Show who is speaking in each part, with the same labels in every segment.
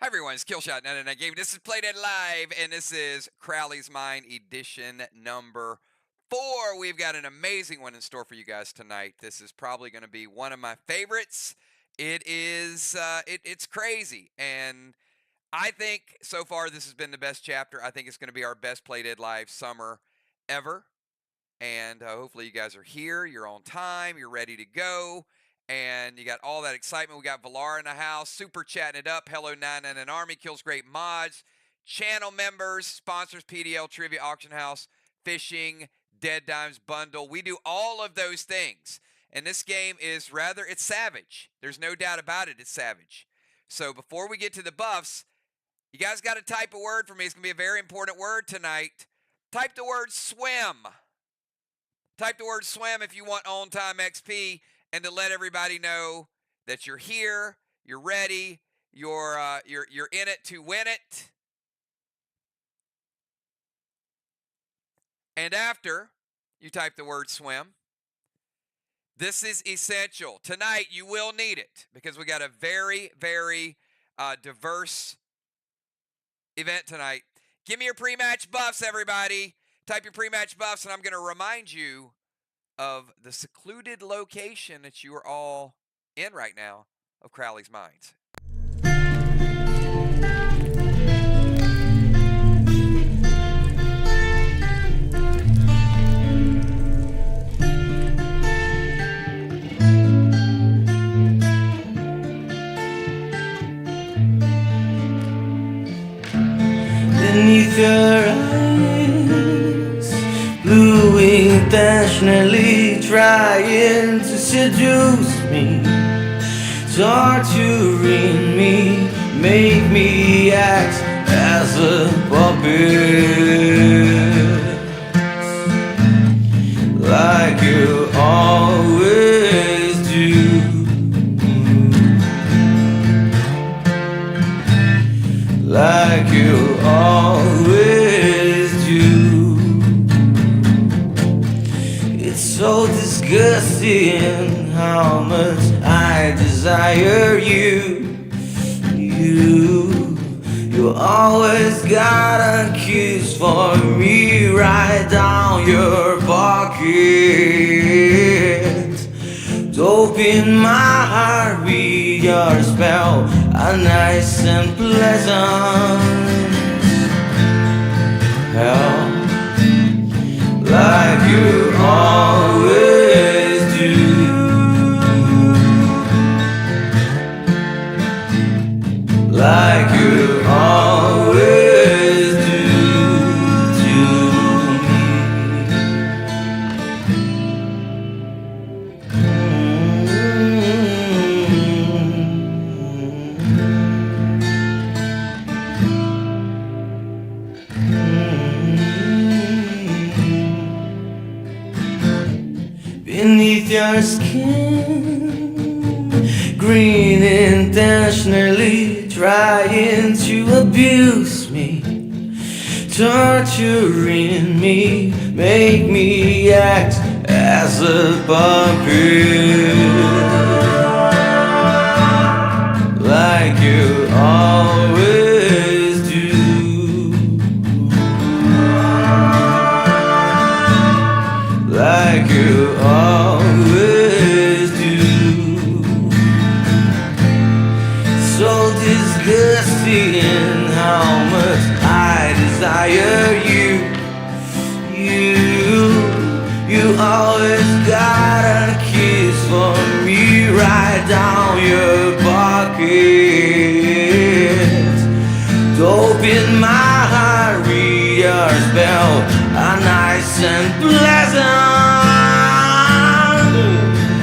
Speaker 1: Hi everyone, it's Killshot 99 Game. This is Played It Live, and this is Crowley's Mind edition number 4. We've got an amazing one in store for you guys tonight. This is probably going to be one of my favorites. It's crazy, and I think so far this has been the best chapter. I think it's going to be our best Played It Live summer ever, and hopefully you guys are here. You're on time. You're ready to go. And you got all that excitement. We got Valar in the house, super chatting it up. Hello, 99 and Army, Kills Great Mods, channel members, sponsors, PDL, Trivia, Auction House, Fishing, Dead Dimes Bundle. We do all of those things. And this game is it's savage. There's no doubt about it, it's savage. So before we get to the buffs, you guys got to type a word for me. It's going to be a very important word tonight. Type the word swim. Type the word swim if you want on-time XP. And to let everybody know that you're here, you're ready, you're in it to win it. And after you type the word swim, this is essential. Tonight you will need it because we got a very, very diverse event tonight. Give me your pre-match buffs, everybody. Type your pre-match buffs, and I'm going to remind you of the secluded location that you are all in right now of Crowley's Minds.
Speaker 2: Beneath your eyes, blue intentionally trying to seduce me, torturing me, make me act as a puppet, like you always do. Like you always do. It's so disgusting how much I desire you. You always got a kiss for me right down your pocket. Dope in my heart with your spell, a nice and pleasant hell, like you always do. Like you always do to me. Beneath your skin, green intentionally trying to abuse me, torturing me, make me act as a puppet, like you always do. Like you always do. So disgusting how much I desire you. You always got a kiss for me right down your pocket. Dope in my heart with your spell, a nice and pleasant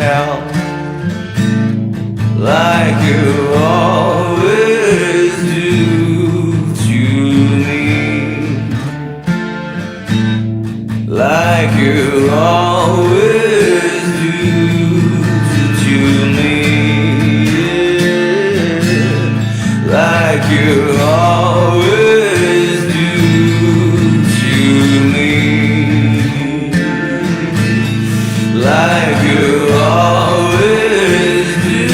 Speaker 2: hell, like you always do to me. Like you always do to me. Like you always do to me. Like you always do.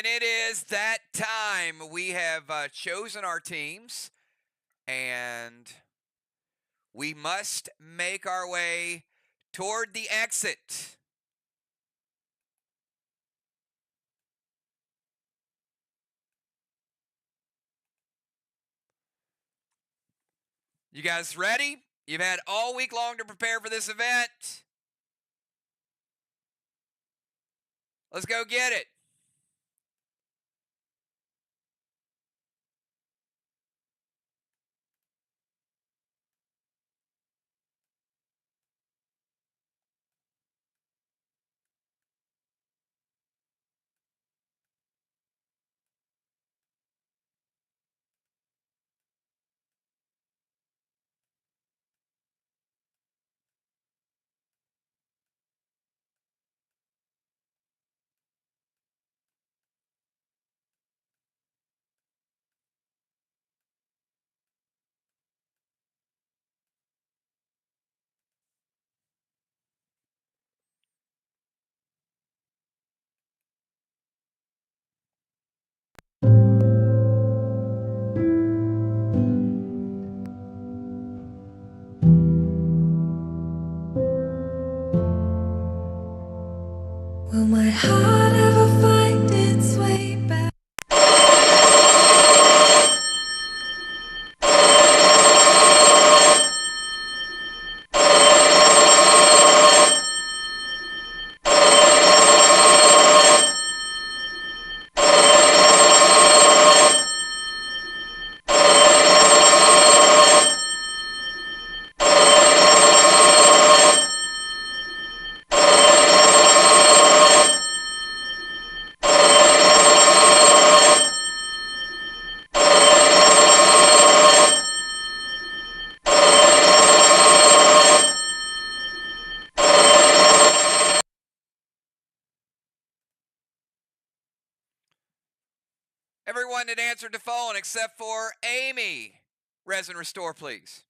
Speaker 1: and it is that time. We have chosen our teams, and we must make our way toward the exit. You guys ready? You've had all week long to prepare for this event. Let's go get it.
Speaker 2: Will my heart ever find its way back?
Speaker 1: Everyone that answered the phone except for Amy. Resin Restore, please.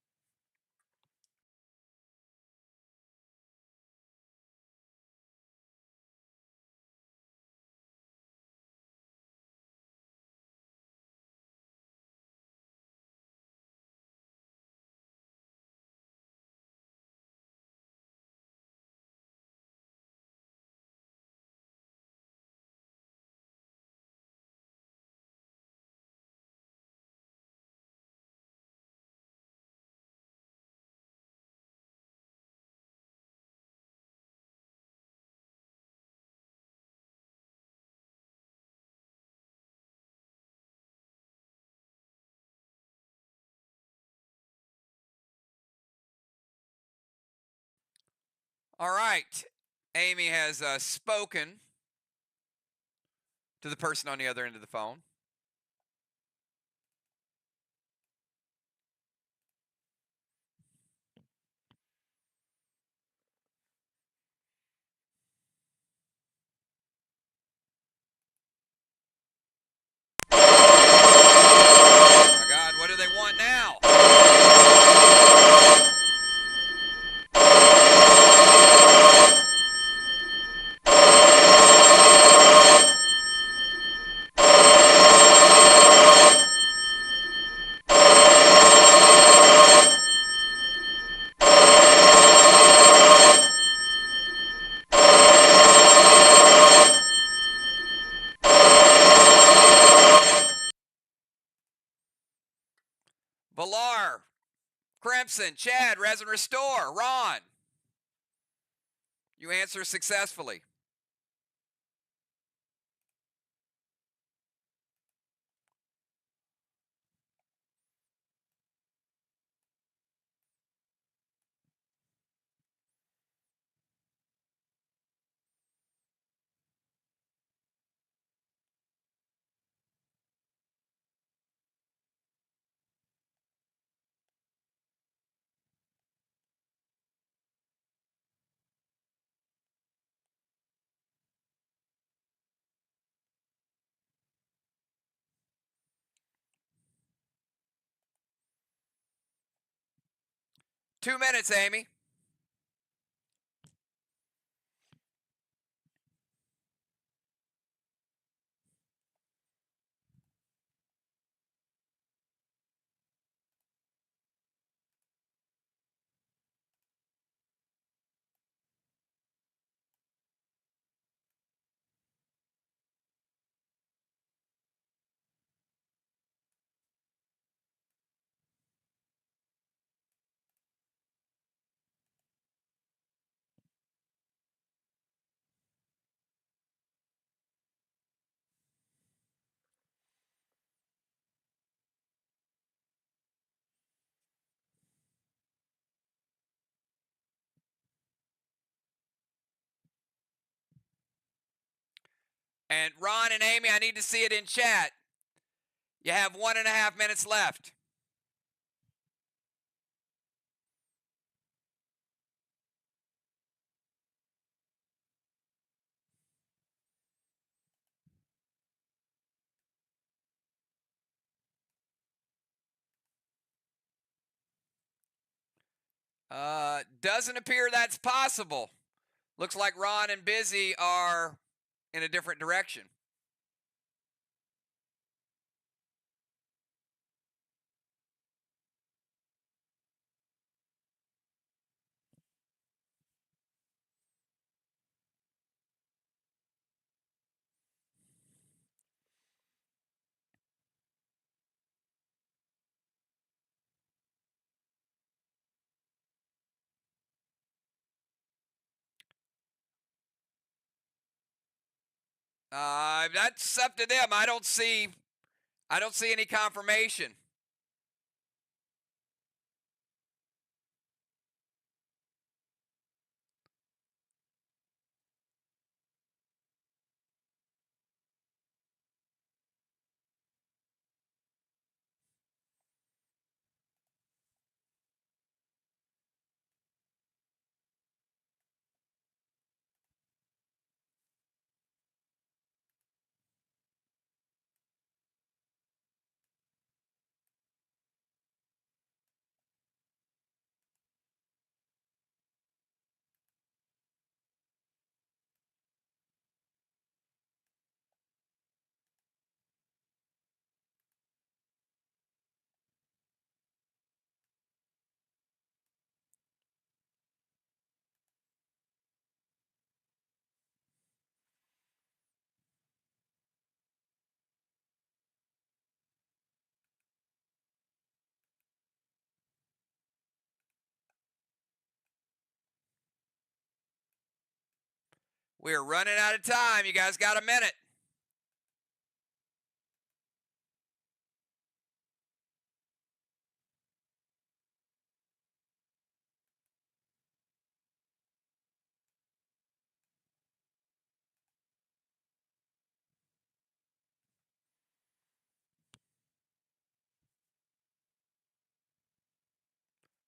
Speaker 1: All right. Amy has spoken to the person on the other end of the phone. Oh my God, what do they want now? Valar, Crimson, Chad, Resin Restore, Ron. You answer successfully. Two minutes, Amy. And Ron and Amy, I need to see it in chat. You have 1.5 minutes left. Doesn't appear that's possible. Looks like Ron and Busy are in a different direction. That's up to them. I don't see any confirmation. We're running out of time. You guys got a minute.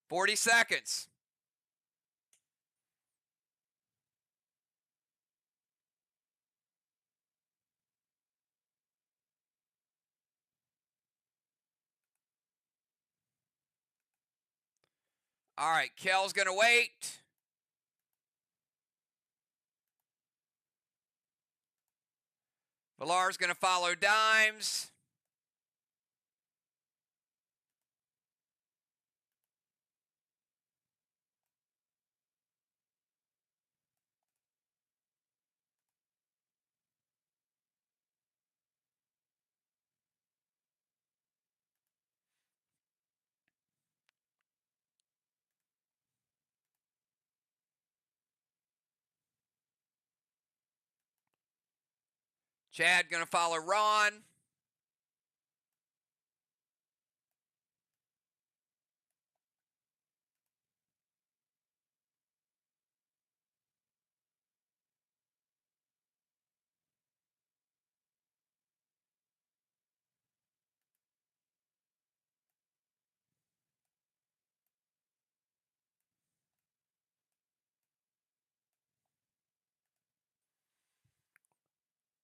Speaker 1: Forty seconds. All right, Kel's going to wait. Villar's going to follow Dimes. Chad going to follow Ron.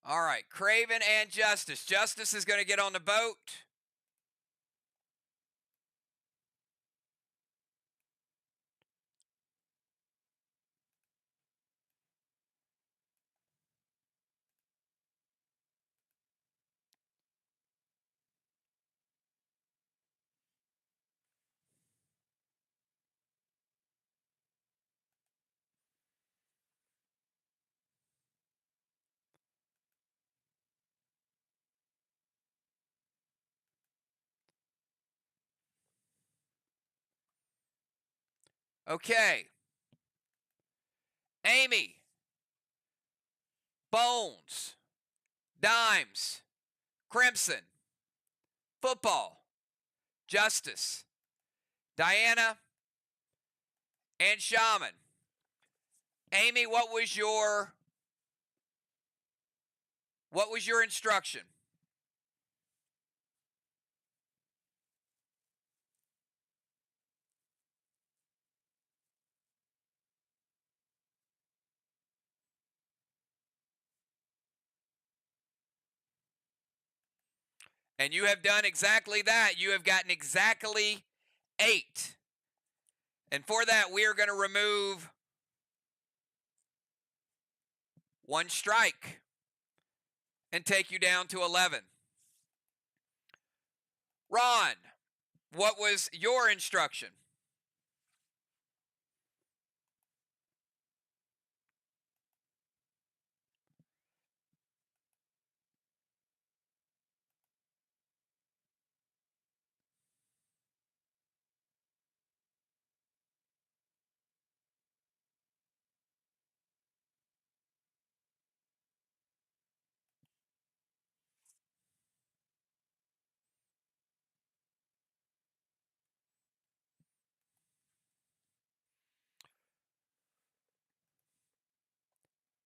Speaker 1: All right, Craven and Justice. Justice is going to get on the boat. Okay. Amy, Bones, Dimes, Crimson, Football, Justice, Diana, and Shaman. Amy, what was your What was your instruction? And you have done exactly that. You have gotten exactly 8. And for that, we are going to remove 1 strike and take you down to 11. Ron, what was your instruction?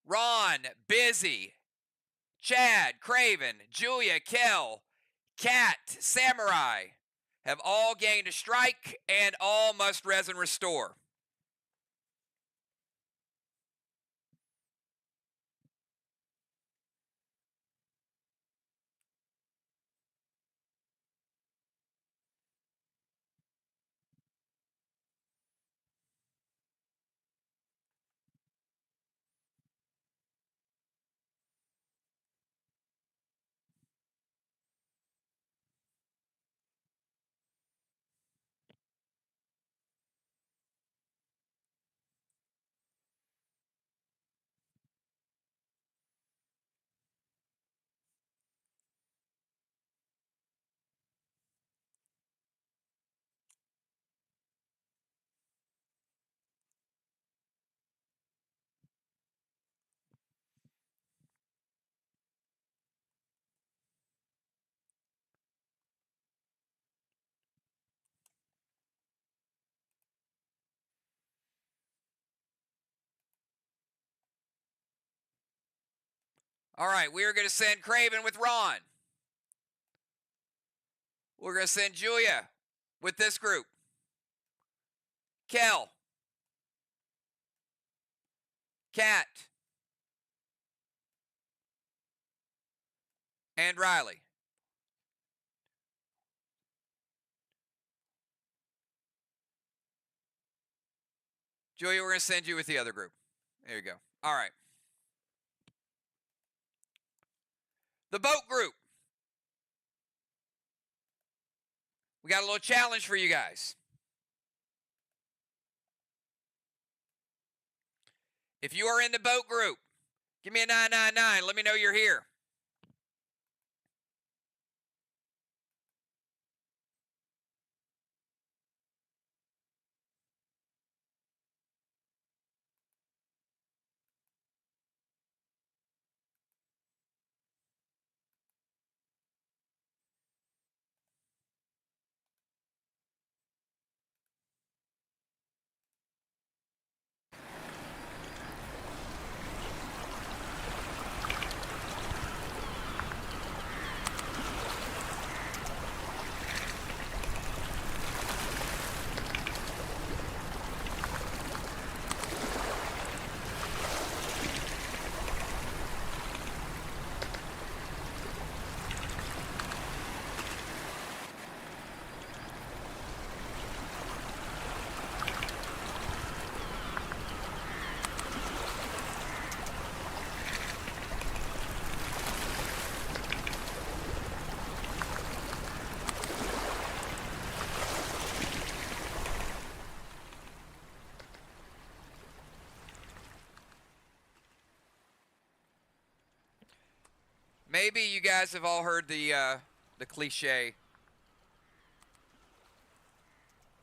Speaker 1: Ron, Busy, Chad, Craven, Julia, Kel, Cat, Samurai have all gained a strike and all must resin restore. All right, we are going to send Craven with Ron. We're going to send Julia with this group. Kel. Cat. And Riley. Julia, we're going to send you with the other group. There you go. All right. The boat group. We got a little challenge for you guys. If you are in the boat group, give me a 999. Let me know you're here. Maybe you guys have all heard the cliche.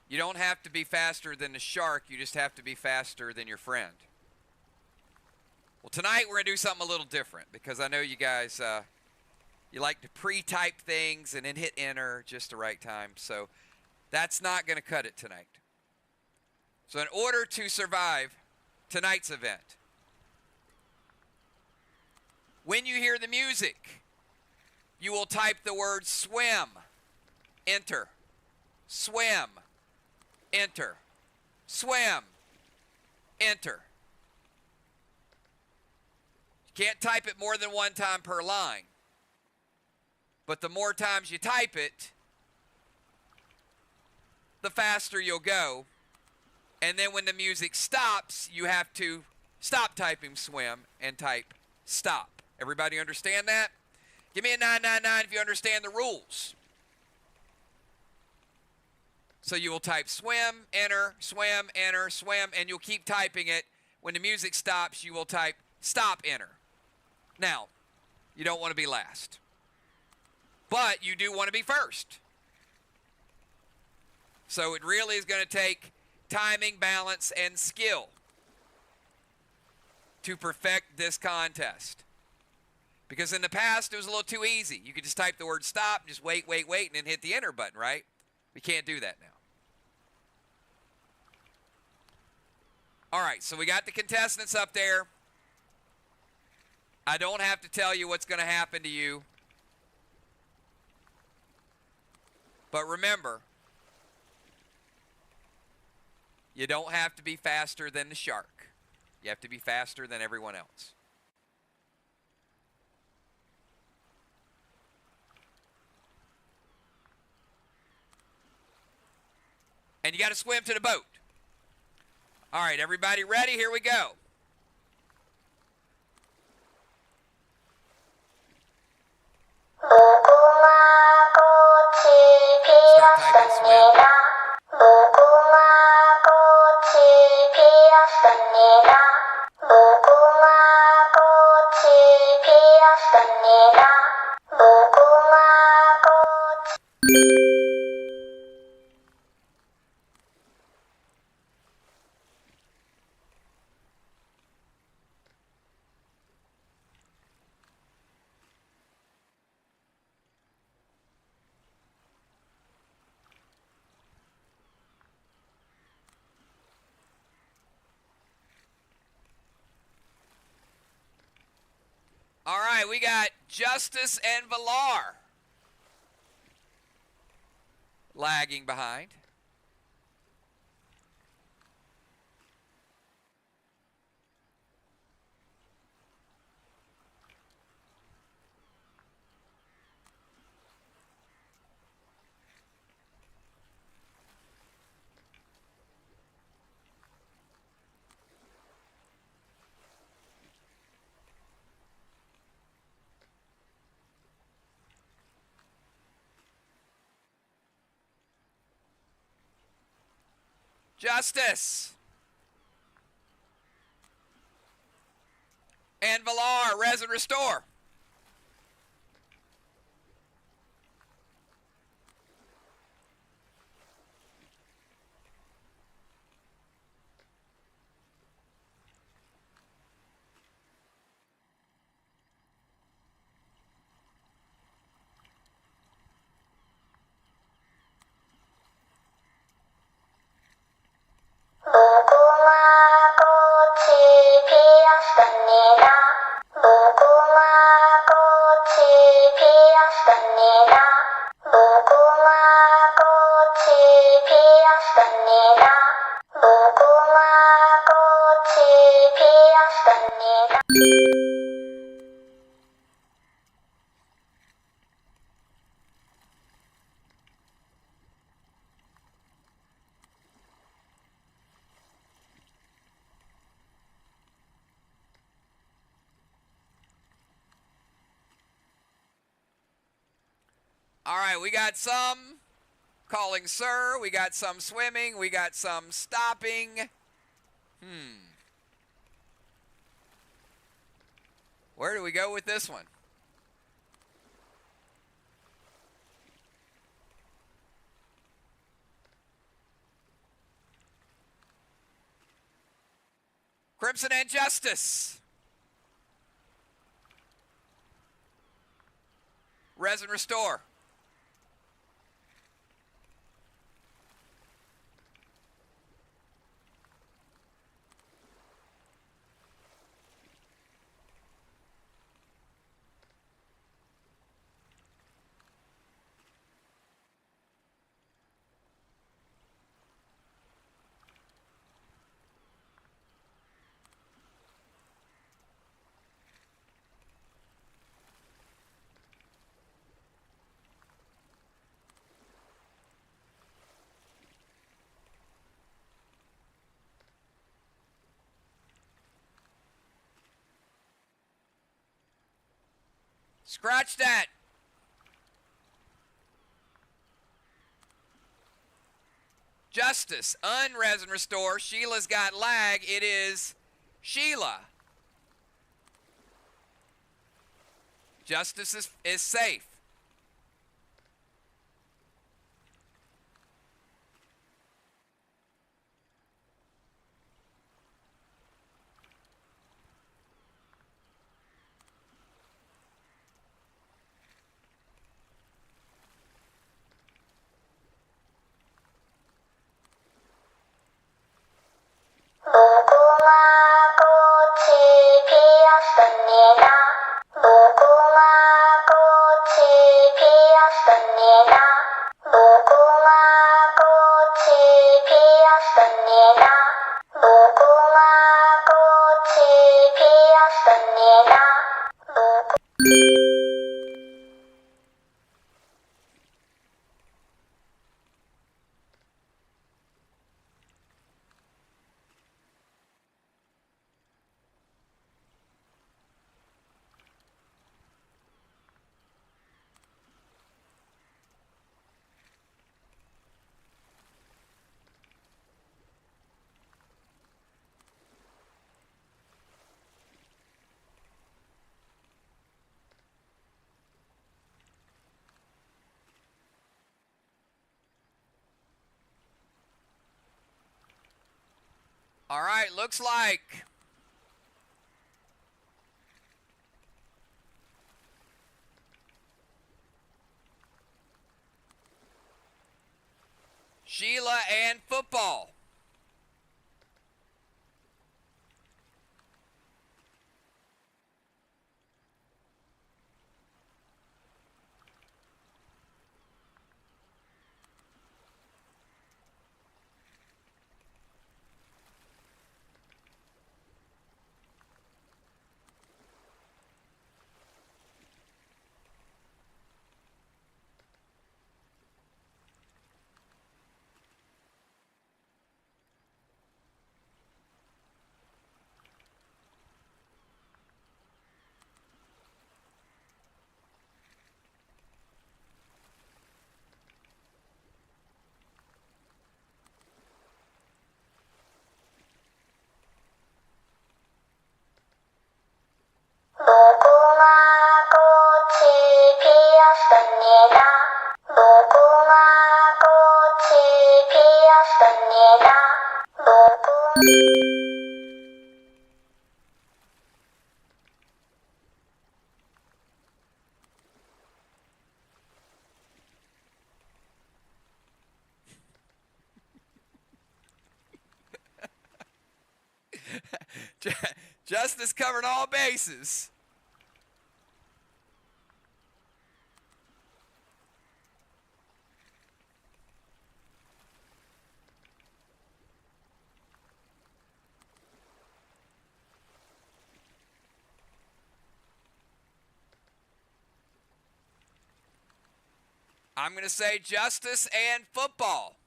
Speaker 1: You don't have to be faster than the shark, you just have to be faster than your friend. Well, tonight we're going to do something a little different because I know you guys, you like to pre-type things and then hit enter just the right time. So that's not going to cut it tonight. So in order to survive tonight's event, When you hear the music, you will type the word swim, enter, swim, enter, swim, enter. You can't type it more than one time per line. But the more times you type it, the faster you'll go. And then when the music stops, you have to stop typing swim and type stop. Everybody understand that? Give me a 999 if you understand the rules. So you will type swim, enter, and you'll keep typing it. When the music stops, you will type stop, enter. Now, you don't want to be last. But you do want to be first. So it really is going to take timing, balance, and skill to perfect this contest. Because in the past, it was a little too easy. You could just type the word stop, just wait, and then hit the enter button, right? We can't do that now. All right, so we got the contestants up there. I don't have to tell you what's going to happen to you. But remember, you don't have to be faster than the shark. You have to be faster than everyone else. And you got to swim to the boat. All right, everybody ready? Here we go. Start typing swim. All right, we got Justice and Villar lagging behind. Justice and Villar, res and restore. All right, we got some calling sir, we got some swimming, we got some stopping. Where do we go with this one? Crimson and Justice. Res and restore. Scratch that. Justice, unres and restore. Sheila's got lag. It is Sheila. Justice is safe. All right, looks like Sheila and football. Justice covered all bases. I'm going to say justice and football.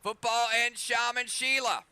Speaker 1: Football and Shaman Sheila.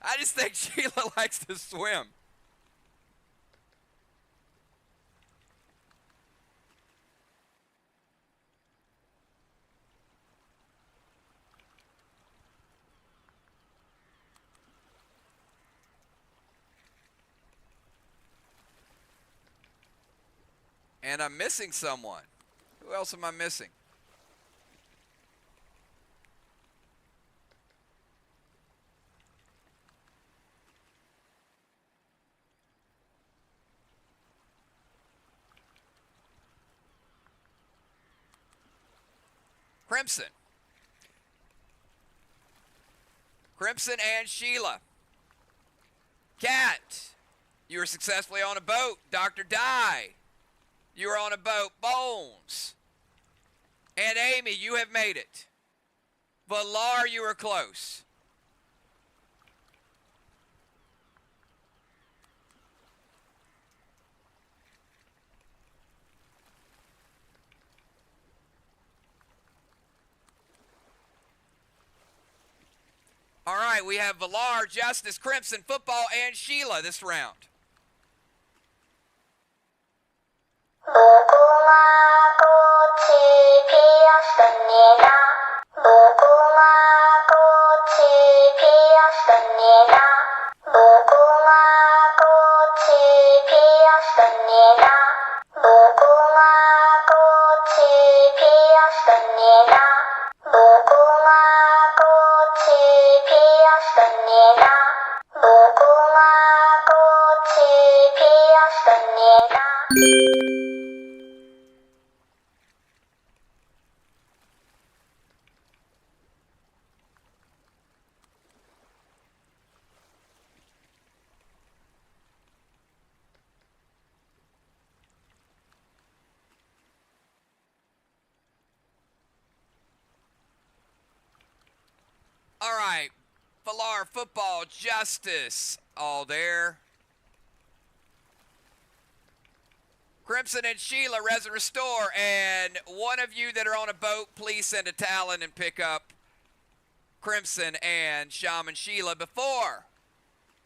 Speaker 1: I just think Sheila likes to swim. And I'm missing someone. Who else am I missing? Crimson. Crimson and Sheila. Cat, you were successfully on a boat. Dr. Dye, you were on a boat. Bones. And Amy, you have made it. Valar, you were close. All right, we have Valar, Justice, Crimson, Football, and Sheila this round. All right, Valar, Football, Justice, all there. Crimson and Sheila, Res and Restore, and one of you that are on a boat, please send a Talon and pick up Crimson and Shaman Sheila before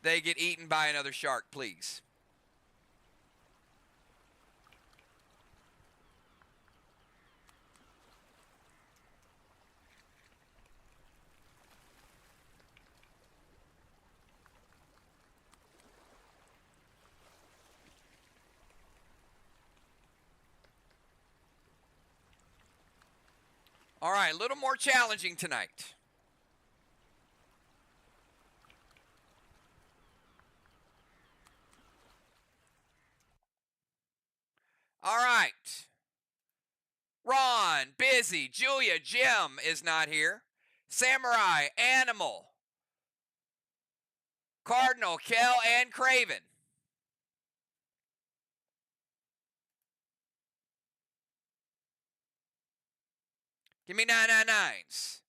Speaker 1: they get eaten by another shark, please. All right, a little more challenging tonight. All right. Ron, busy. Julia, Jim is not here. Samurai, Animal, Cardinal, Kel, and Craven. Give me 999s.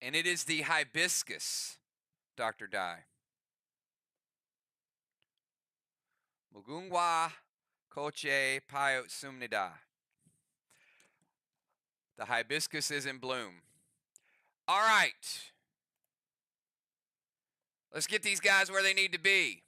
Speaker 1: And it is the hibiscus, Dr. Dye. Mugungwa koche payot sumnida. The hibiscus is in bloom. All right. Let's get these guys where they need to be.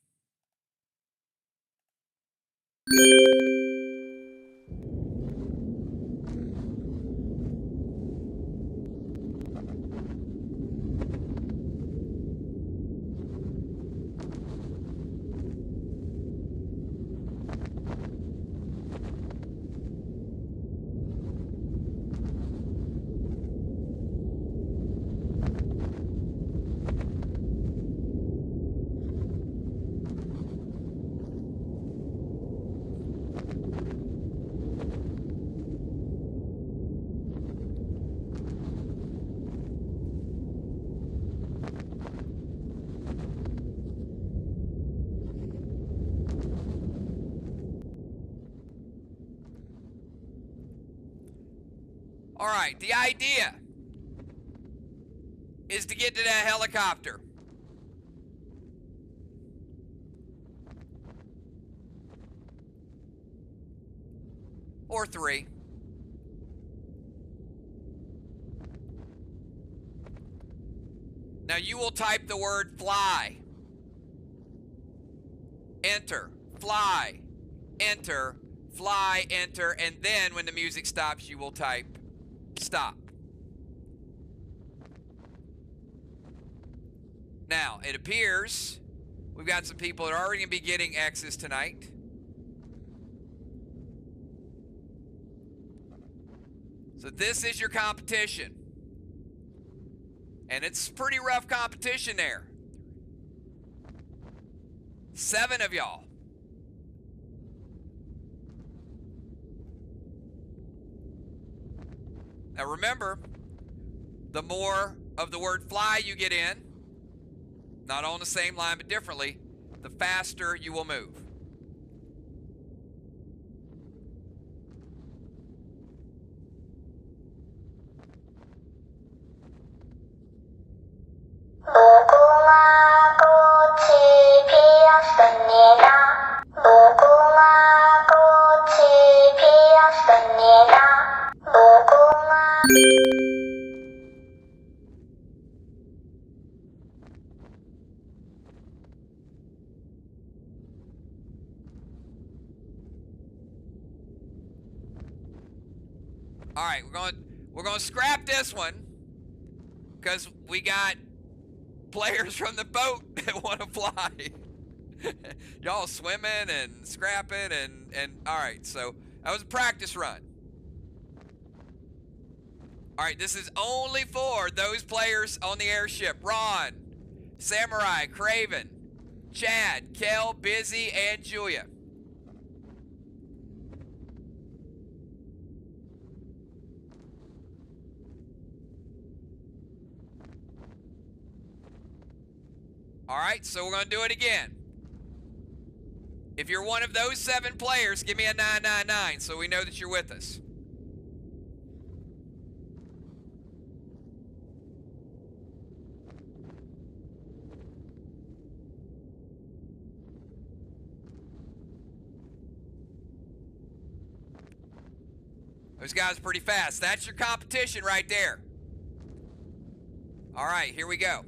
Speaker 1: All right, the idea is to get to that helicopter. Or 3. Now you will type the word fly. Enter, fly, enter, fly, enter, and then when the music stops, you will type stop. Now, it appears we've got some people that are already going to be getting X's tonight. So this is your competition. And it's pretty rough competition there. 7 of y'all. Now remember, the more of the word fly you get in, not on the same line but differently, the faster you will move. All right, we're going to scrap this one because we got players from the boat that want to fly. Y'all swimming and scrapping and all right, so that was a practice run. All right, this is only for those players on the airship. Ron, Samurai, Craven, Chad, Kel, Busy, and Julia. All right, so we're going to do it again. If you're one of those 7 players, give me a 999 so we know that you're with us. Those guys are pretty fast. That's your competition right there. All right, here we go.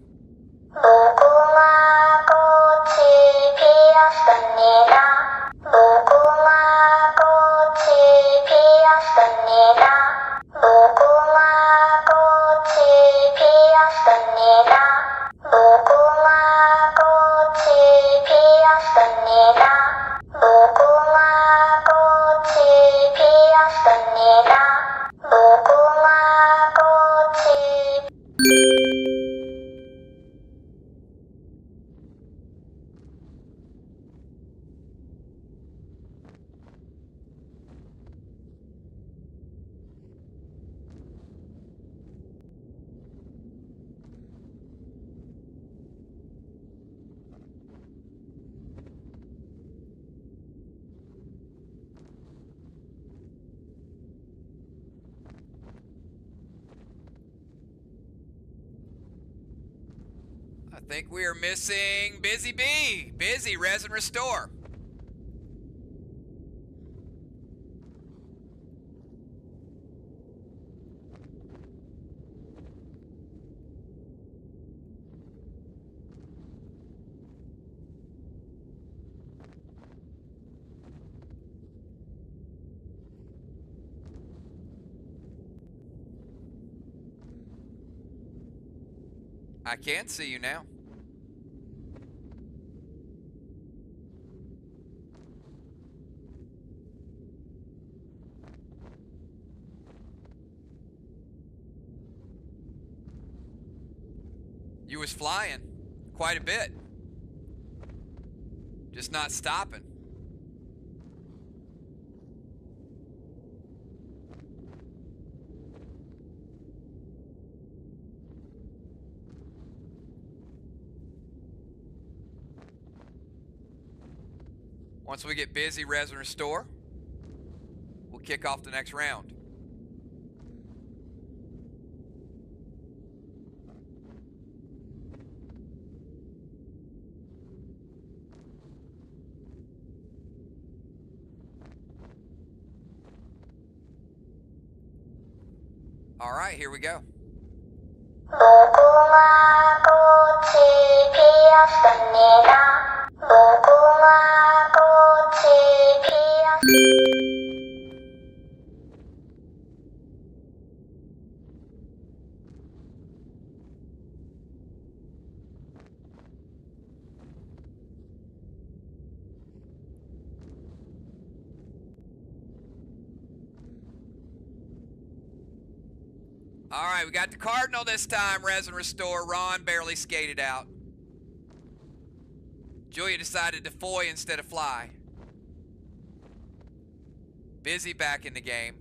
Speaker 1: I think we are missing Busy Bee. Busy, res and restore. I can see you now. You was flying quite a bit. Just not stopping. Once we get busy, res and restore, we'll kick off the next round. All right, here we go. All right, we got the Cardinal this time, res and restore. Ron barely skated out. Julia decided to foy instead of fly. Busy back in the game.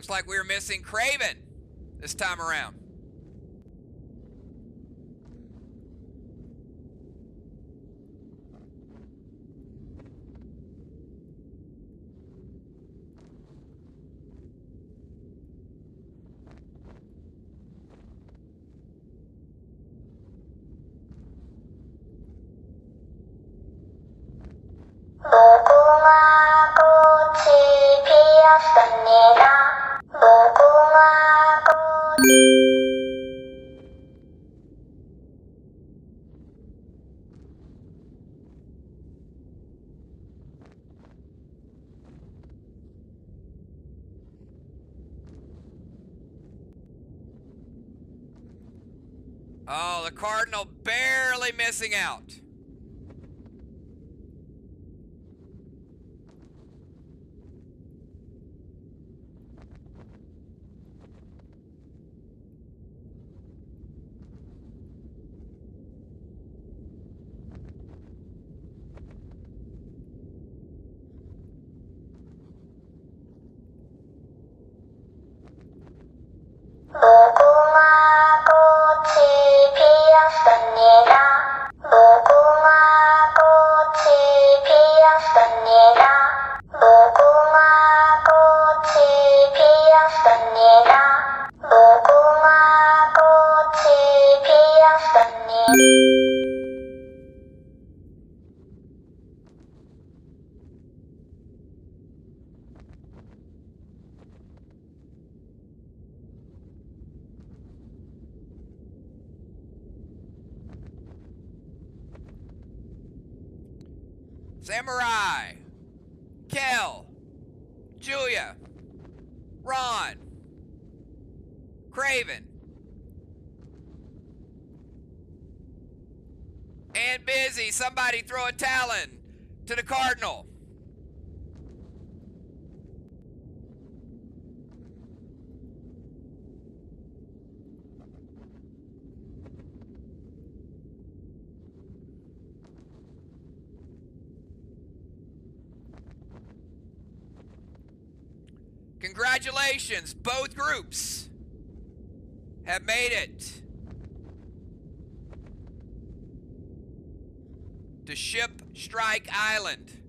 Speaker 1: Looks like we were missing Craven this time around. Oh, the Cardinal barely missing out. Samurai, Kel, Julia, Ron, Craven, and Busy. Somebody throw a talon to the Cardinal. Congratulations, both groups have made it to Ship Strike Island.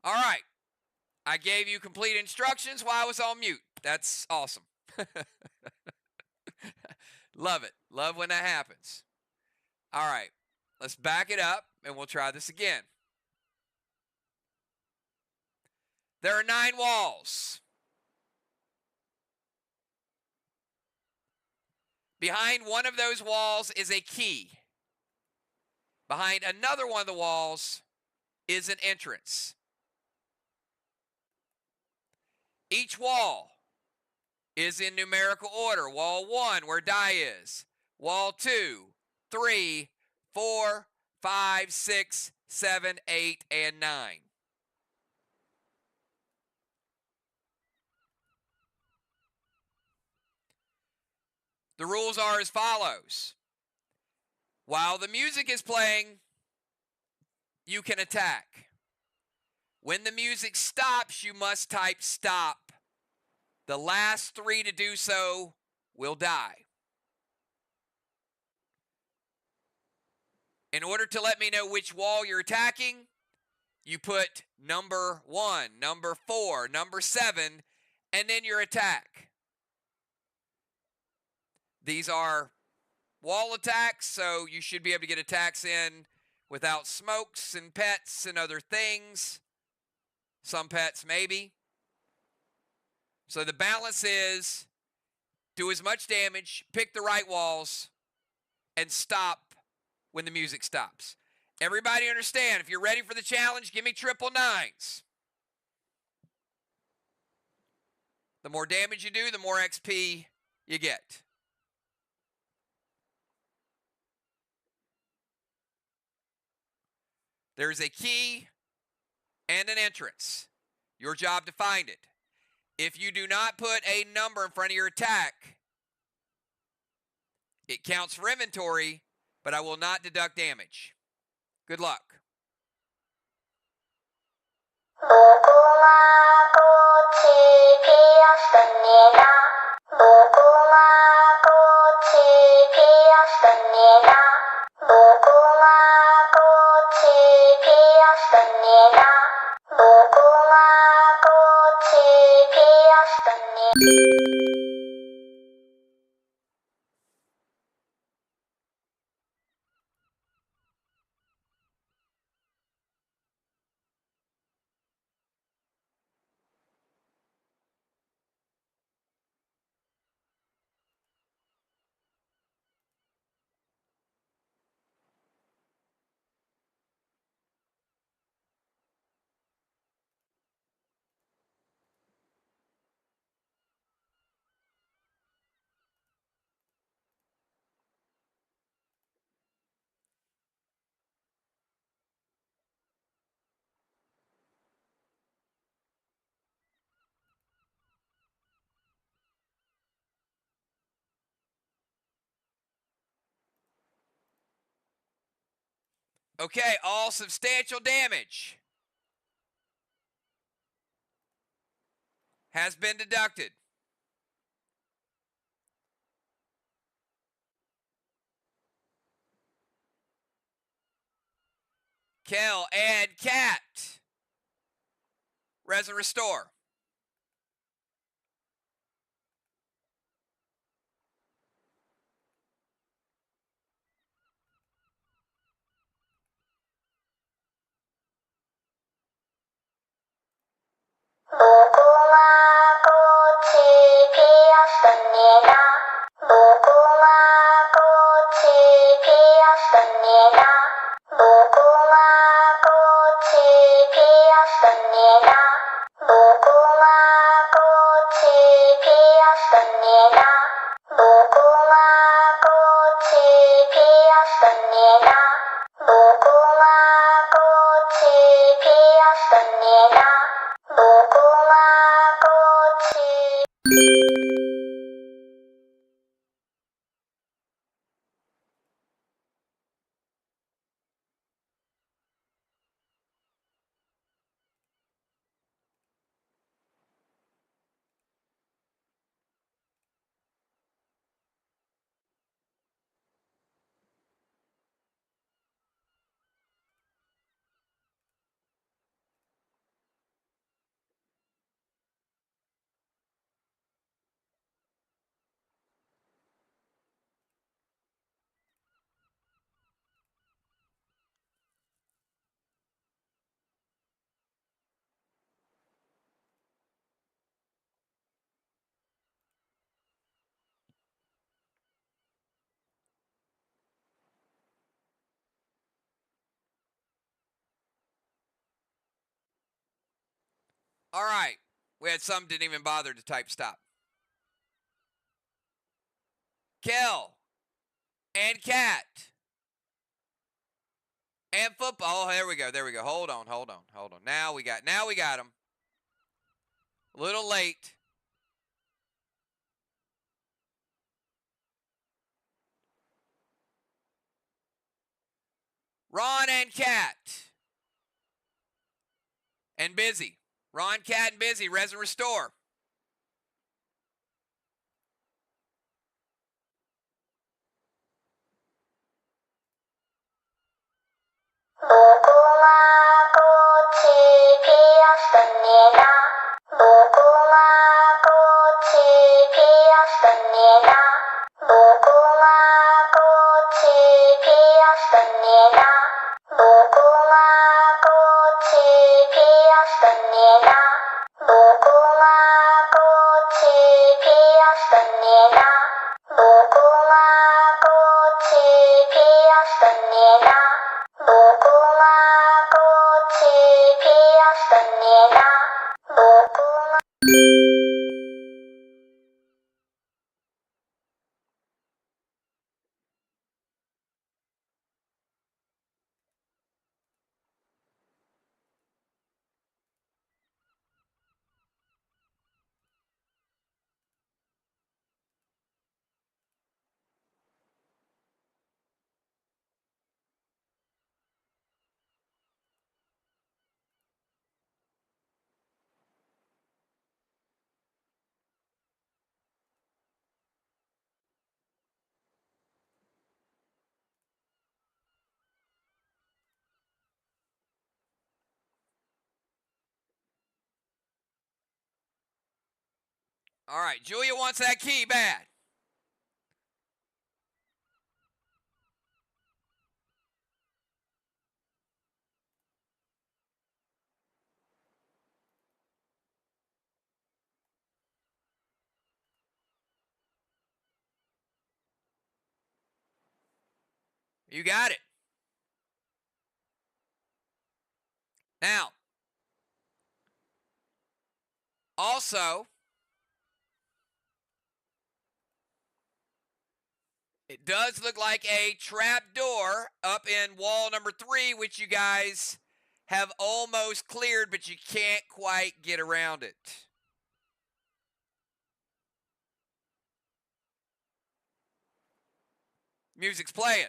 Speaker 1: All right. I gave you complete instructions while I was on mute. That's awesome. Love it. Love when that happens. All right. Let's back it up and we'll try this again. There are 9 walls. Behind one of those walls is a key. Behind another one of the walls is an entrance. Each wall is in numerical order. Wall 1, where die is. Wall 2, 3, 4, 5, 6, 7, 8, and 9. The rules are as follows. While the music is playing, you can attack. When the music stops, you must type stop. The last 3 to do so will die. In order to let me know which wall you're attacking, you put number 1, number 4, number 7, and then your attack. These are wall attacks, so you should be able to get attacks in without smokes and pets and other things. Some pets maybe. So the balance is do as much damage, pick the right walls, and stop when the music stops. Everybody understand, if you're ready for the challenge, give me triple 9s. The more damage you do, the more XP you get. There's a key and an entrance. Your job to find it. If you do not put a number in front of your attack, it counts for inventory, but I will not deduct damage. Good luck. Okay, all substantial damage has been deducted. Kill, add, cat. Res and restore. All right. We had some didn't even bother to type stop. Kel and Cat and football. Oh, there we go. There we go. Hold on. Now we got them. A little late. Ron and Cat. And Busy. Ron, Cat, and Busy. Res and Restore. All right. Julia wants that key bad. You got it. Now, also, it does look like a trap door up in wall number 3, which you guys have almost cleared, but you can't quite get around it. Music's playing.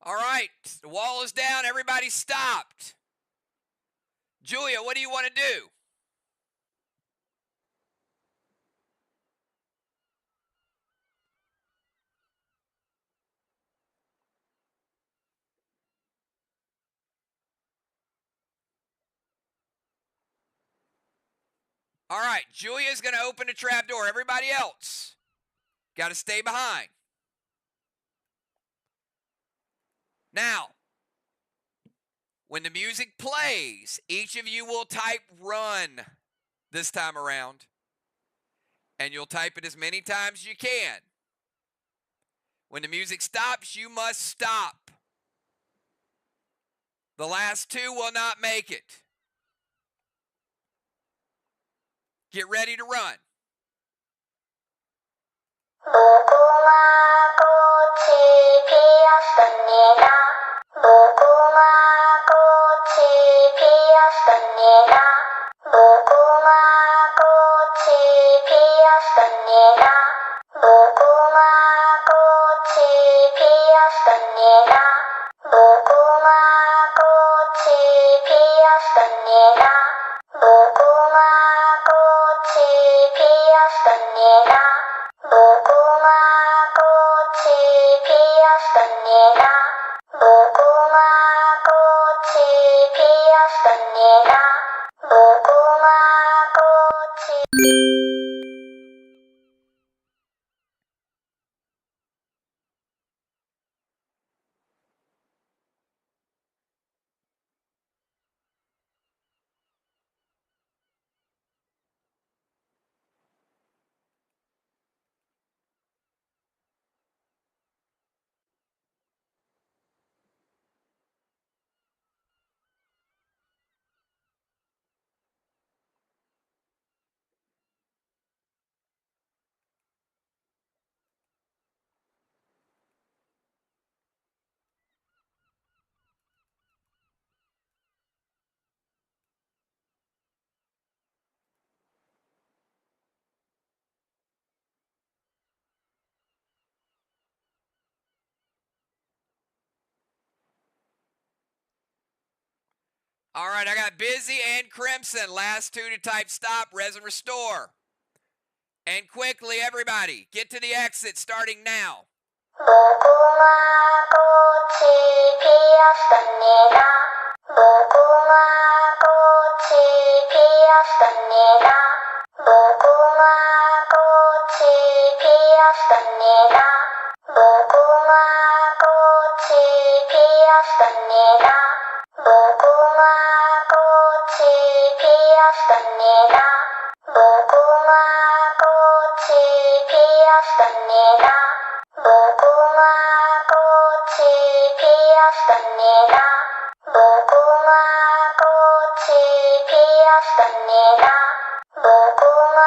Speaker 1: All right, the wall is down. Everybody stopped. Julia, what do you want to do? All right, Julia's going to open the trap door. Everybody else got to stay behind. Now, when the music plays, each of you will type run this time around. And you'll type it as many times as you can. When the music stops, you must stop. The last 2 will not make it. Get ready to run. All right, I got Busy and Crimson. Last two to type stop, res and restore. And quickly, everybody, get to the exit starting now.
Speaker 3: 무궁화 꽃이 피었습니다. 무궁화 꽃이 피었습니다. 무궁화 꽃이 피었습니다. 무궁화 꽃이 피었습니다. 무궁화 꽃이 피었습니다. 무궁화 꽃이 피었습니다. 무궁화 꽃이 피었습니다. 무궁화 꽃이 피었습니다. 무궁화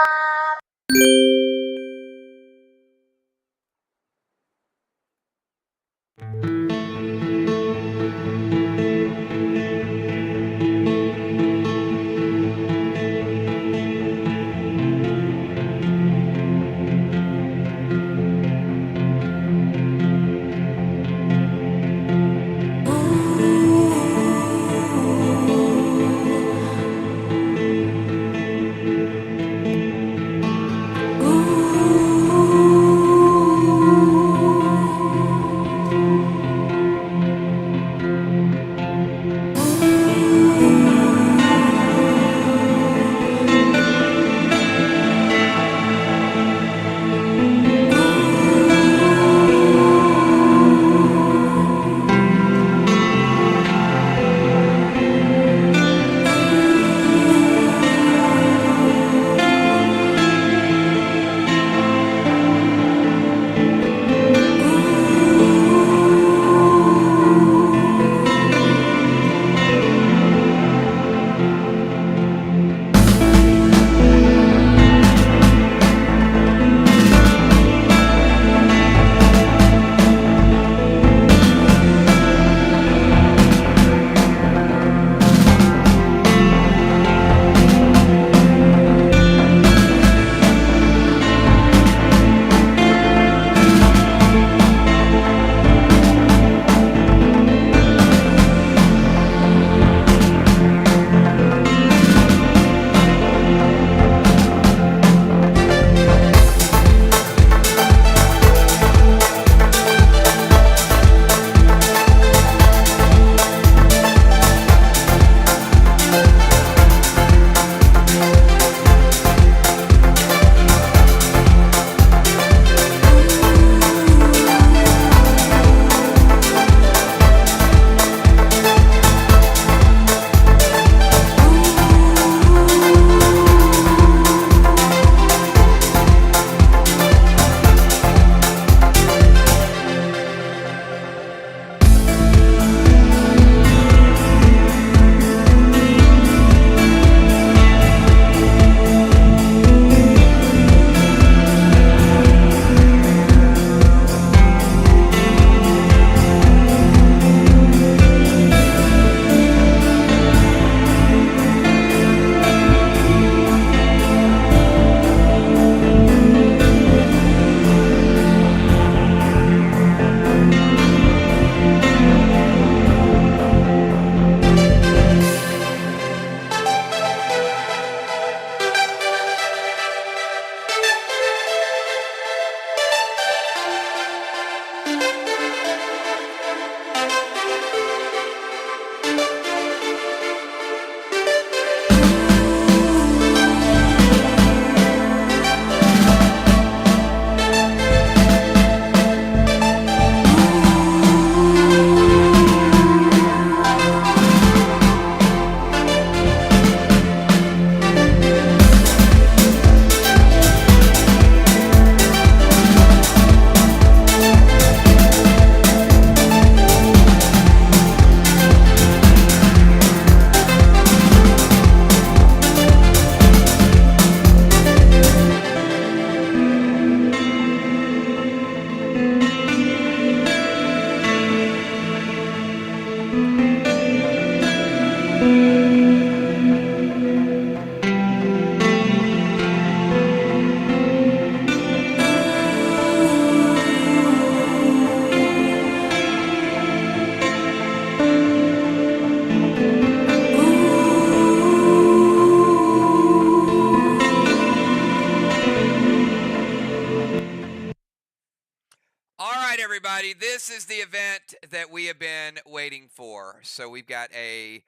Speaker 1: this is the event that we have been waiting for. So we've got a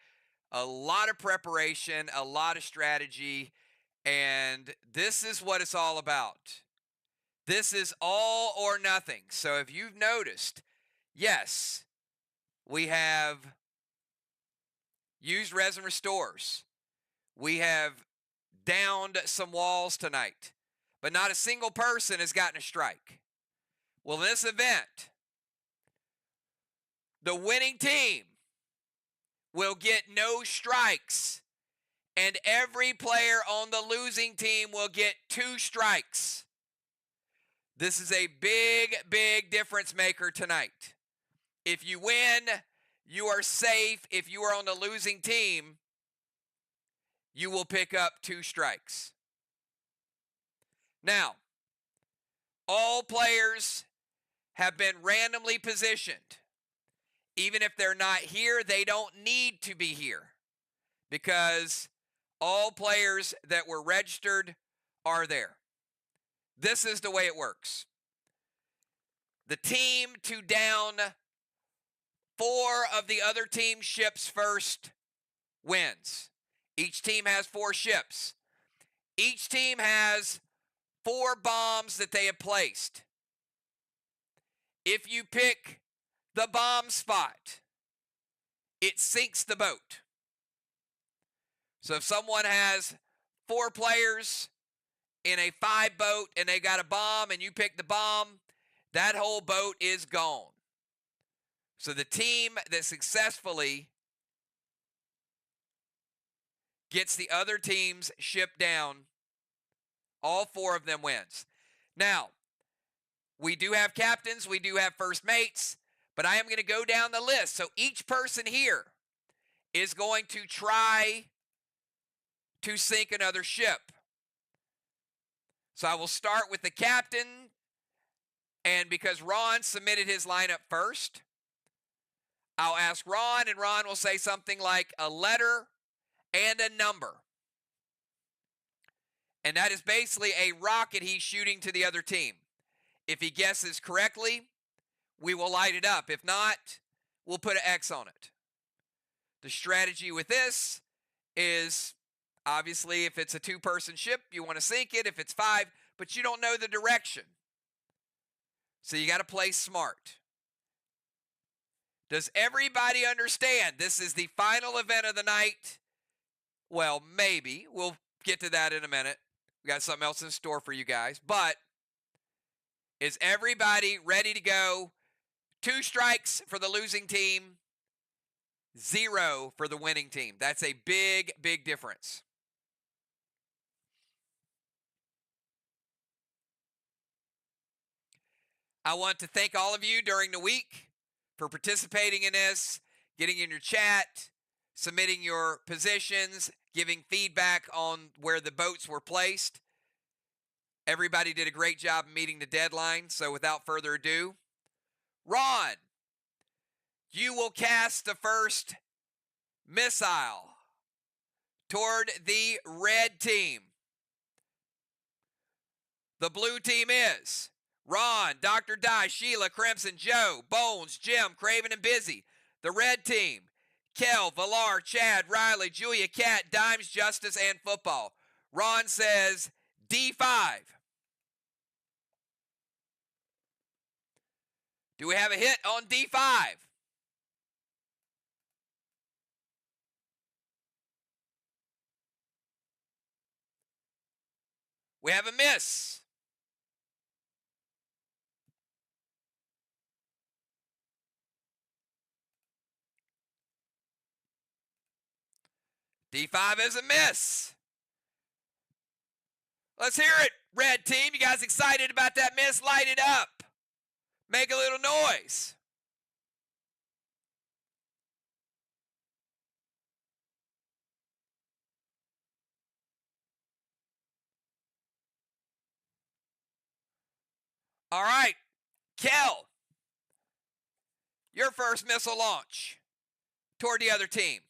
Speaker 1: lot of preparation, a lot of strategy, and this is what it's all about. This is all or nothing. So if you've noticed, yes, we have used resin restores. We have downed some walls tonight, but not a single person has gotten a strike. Well, in this event, the winning team will get no strikes, and every player on the losing team will get 2 strikes. This is a big, big difference maker tonight. If you win, you are safe. If you are on the losing team, you will pick up 2 strikes. Now, all players have been randomly positioned. Even if they're not here, they don't need to be here because all players that were registered are there. This is the way it works. The team to down 4 of the other team's ships first wins. Each team has 4 ships. Each team has 4 bombs that they have placed. If you pick the bomb spot, it sinks the boat. So if someone has 4 players in a 5 boat and they got a bomb and you pick the bomb, that whole boat is gone. So the team that successfully gets the other team's ship down, all 4 of them wins. Now, we do have captains, we do have first mates, but I am going to go down the list. So each person here is going to try to sink another ship. So I will start with the captain, and because Ron submitted his lineup first, I'll ask Ron, and Ron will say something like a letter and a number. And that is basically a rocket he's shooting to the other team. If he guesses correctly, we will light it up. If not, we'll put an X on it. The strategy with this is, obviously, if it's a 2-person ship, you want to sink it. If it's 5, but you don't know the direction. So you got to play smart. Does everybody understand this is the final event of the night? Well, maybe. We'll get to that in a minute. We got something else in store for you guys. But is everybody ready to go? 2 strikes for the losing team, 0 for the winning team. That's a big, big difference. I want to thank all of you during the week for participating in this, getting in your chat, submitting your positions, giving feedback on where the boats were placed. Everybody did a great job meeting the deadline. So without further ado, Ron, you will cast the first missile toward the red team. The blue team is Ron, Dr. Di, Sheila, Crimson, Joe, Bones, Jim, Craven, and Busy. The red team, Kel, Valar, Chad, Riley, Julia, Cat, Dimes, Justice, and Football. Ron says D5. Do we have a hit on D5? We have a miss. D5 is a miss. Let's hear it, red team. You guys excited about that miss? Light it up. Make a little noise. All right, Kel, your first missile launch toward the other team.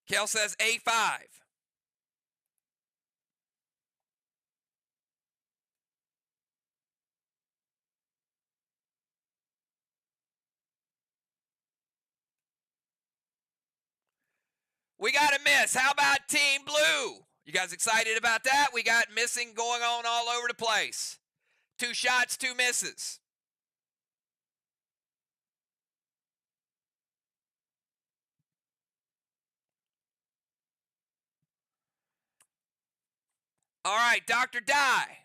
Speaker 1: Kel says A5. We got a miss. How about Team Blue? You guys excited about that? We got missing going on all over the place. 2 shots, 2 misses. All right, Dr. Dye.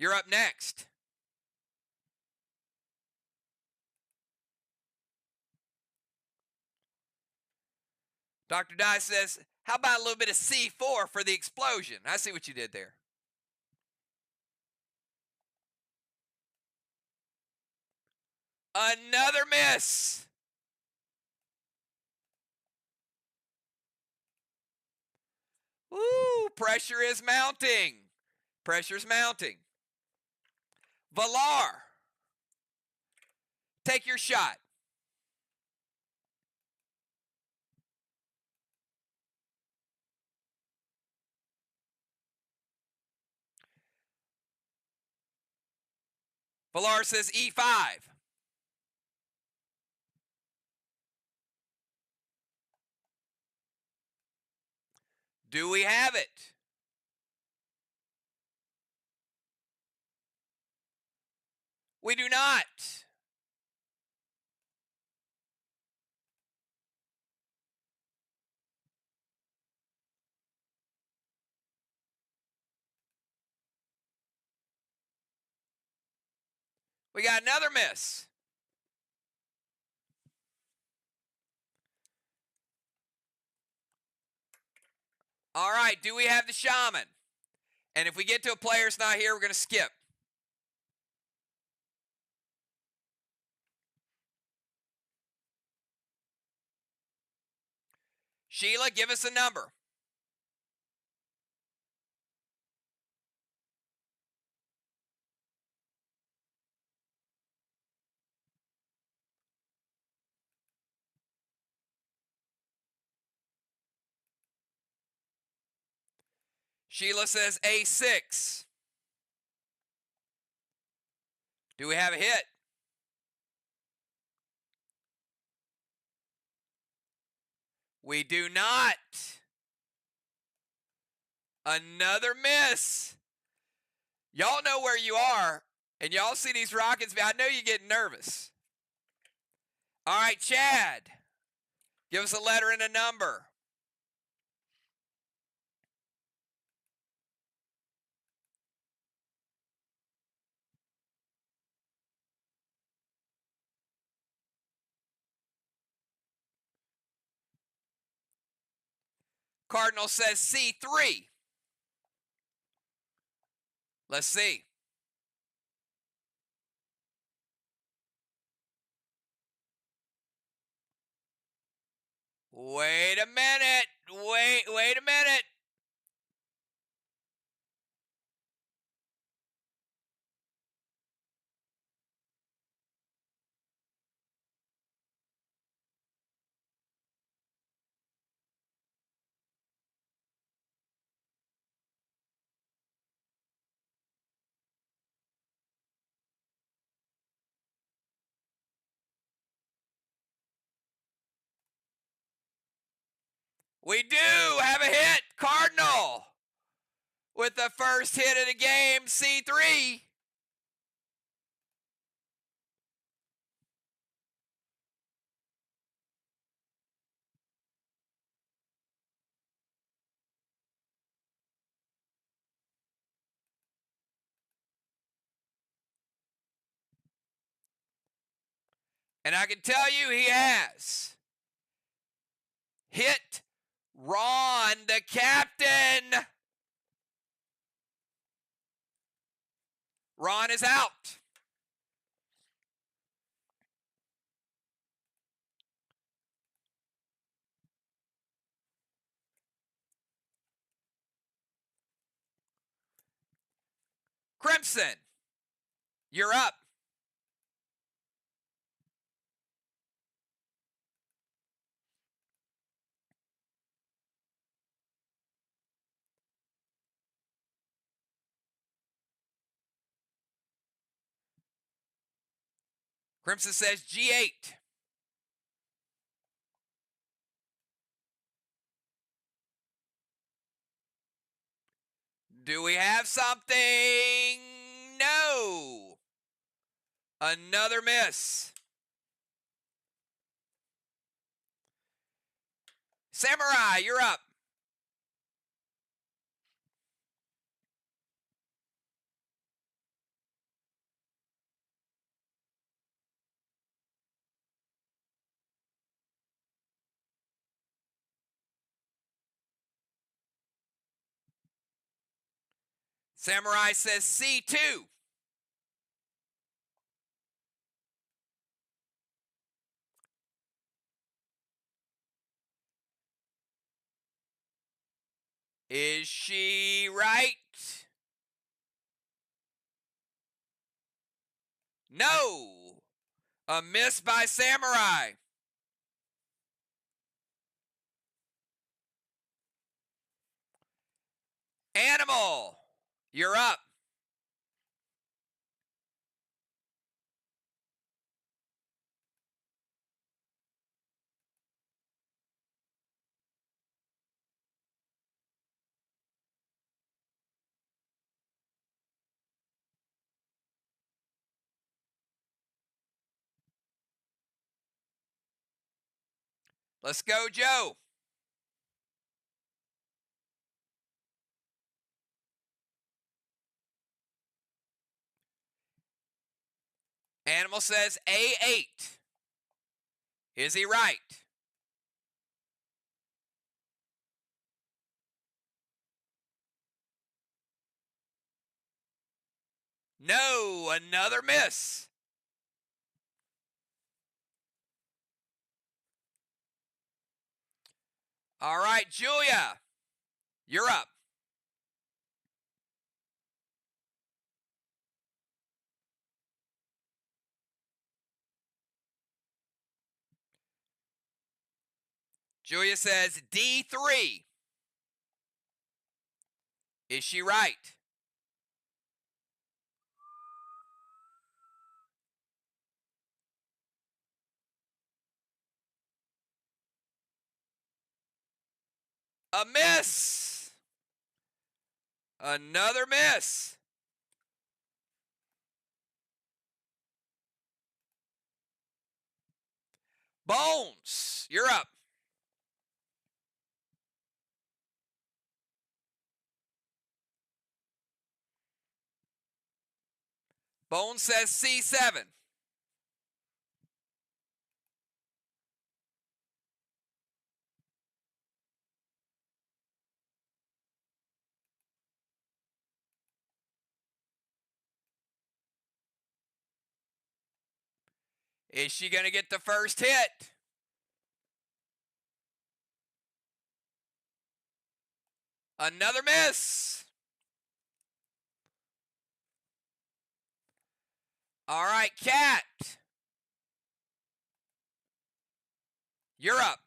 Speaker 1: You're up next. Dr. Dye says, how about a little bit of C4 for the explosion? I see what you did there. Another miss. Woo, pressure is mounting. Pressure's mounting. Valar, take your shot. Valar says E5. Do we have it? We do not. We got another miss. All right, do we have the shaman? And if we get to a player that's not here, we're going to skip. Sheila, give us a number. Sheila says A6. Do we have a hit? We do not. Another miss. Y'all know where you are, and y'all see these rockets. I know you're getting nervous. All right, Chad, give us a letter and a number. Cardinal says C3. Let's see. Wait a minute. Wait a minute. We do have a hit. Cardinal with the first hit of the game, C3. And I can tell you he has hit Ron, the captain. Ron is out. Crimson, you're up. Crimson says G8. Do we have something? No. Another miss. Samurai, you're up. Samurai says C2. Is she right? No. A miss by Samurai. Animal, you're up. Let's go, Joe. Animal says A8. Is he right? No, another miss. All right, Julia, you're up. Julia says D3. Is she right? A miss. Another miss. Bones, you're up. Bones says C7. Is she going to get the first hit? Another miss. All right, Cat. You're up.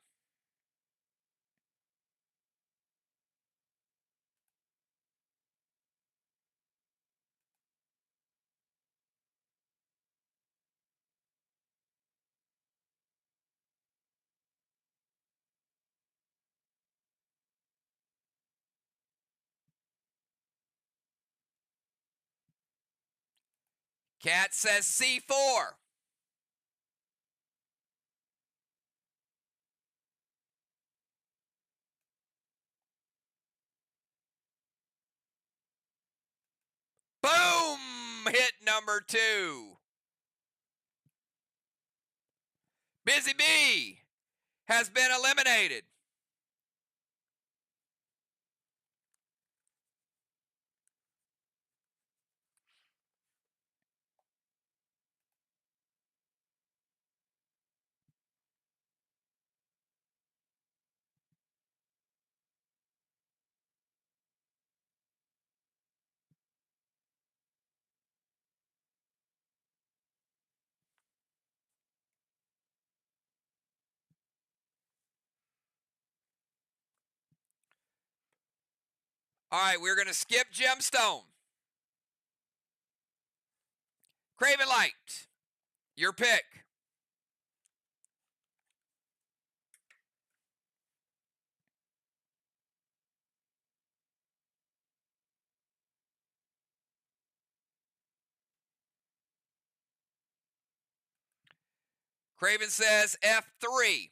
Speaker 1: Cat says C4. Boom! Hit number 2. Busy Bee has been eliminated. All right, we're going to skip Gemstone. Craven Light. Your pick. Craven says F3.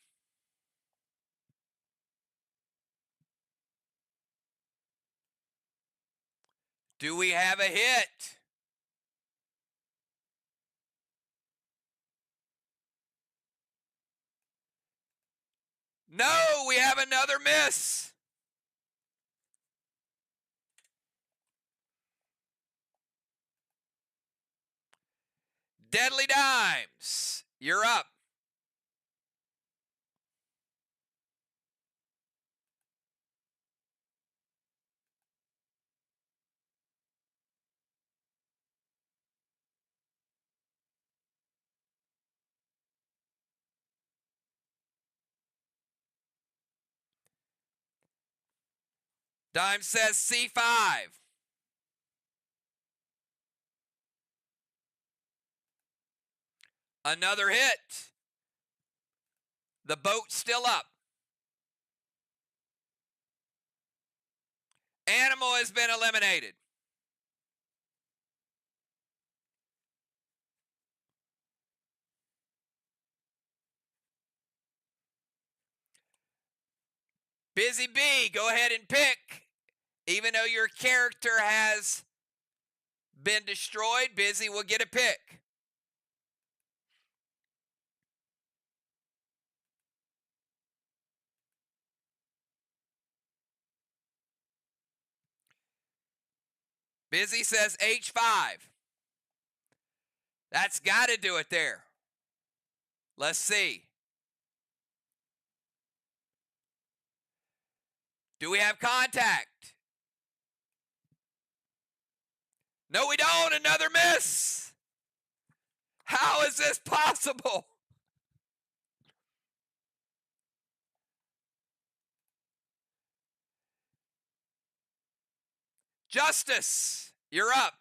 Speaker 1: Do we have a hit? No, we have another miss. Deadly Dimes, you're up. Dime says C5. Another hit. The boat's still up. Animal has been eliminated. Busy Bee, go ahead and pick. Even though your character has been destroyed, Busy will get a pick. Busy says H5. That's got to do it there. Let's see. Do we have contact? No, we don't. Another miss. How is this possible? Justice, you're up.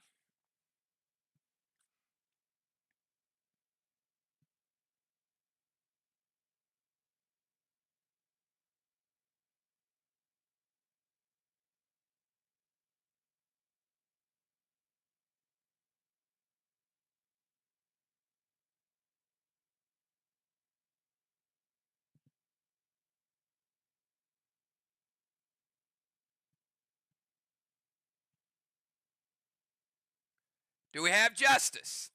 Speaker 1: Do we have justice?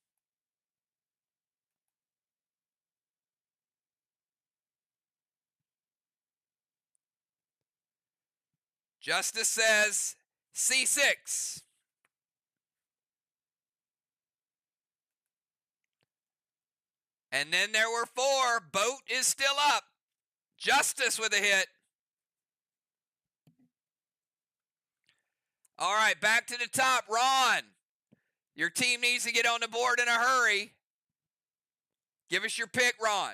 Speaker 1: Justice says C6. And then there were 4. Boat is still up. Justice with a hit. All right, back to the top. Ron, your team needs to get on the board in a hurry. Give us your pick, Ron.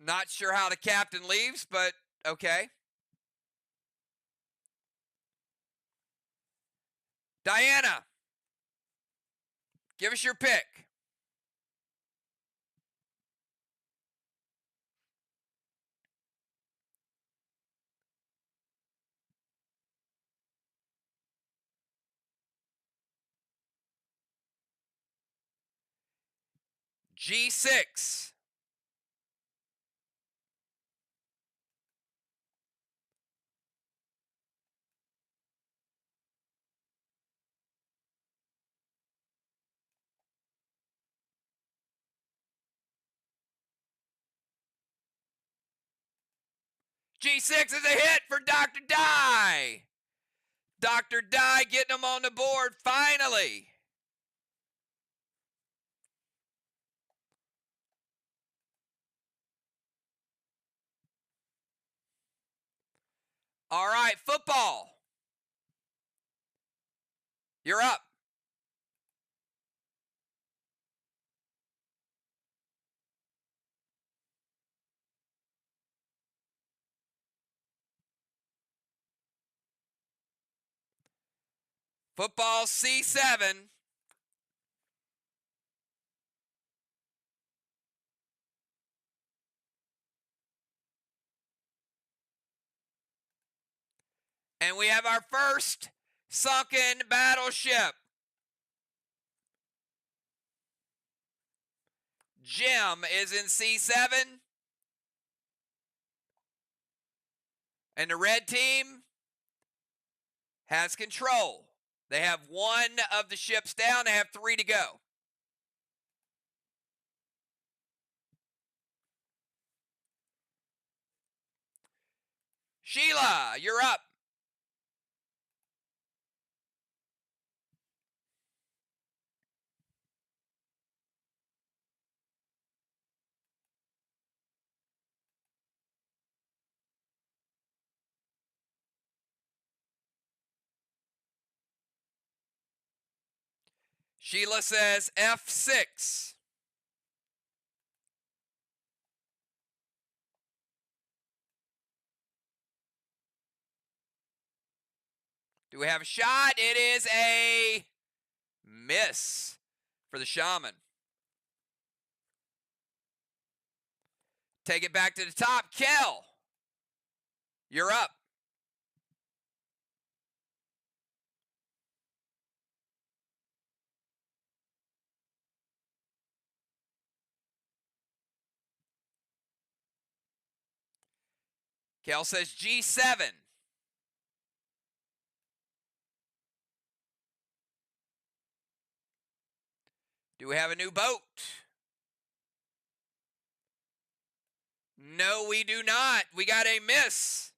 Speaker 1: Not sure how the captain leaves, but okay. Diana, give us your pick. G6. G6 is a hit for Dr. Die. Dr. Die getting them on the board finally. All right, football. You're up. Football C7. And we have our first sunken battleship. Jim is in C7. And the red team has control. They have one of the ships down. They have 3 to go. Sheila, you're up. Sheila says F6. Do we have a shot? It is a miss for the shaman. Take it back to the top. Kel, you're up. Kel says G7. Do we have a new boat? No, we do not. We got a miss.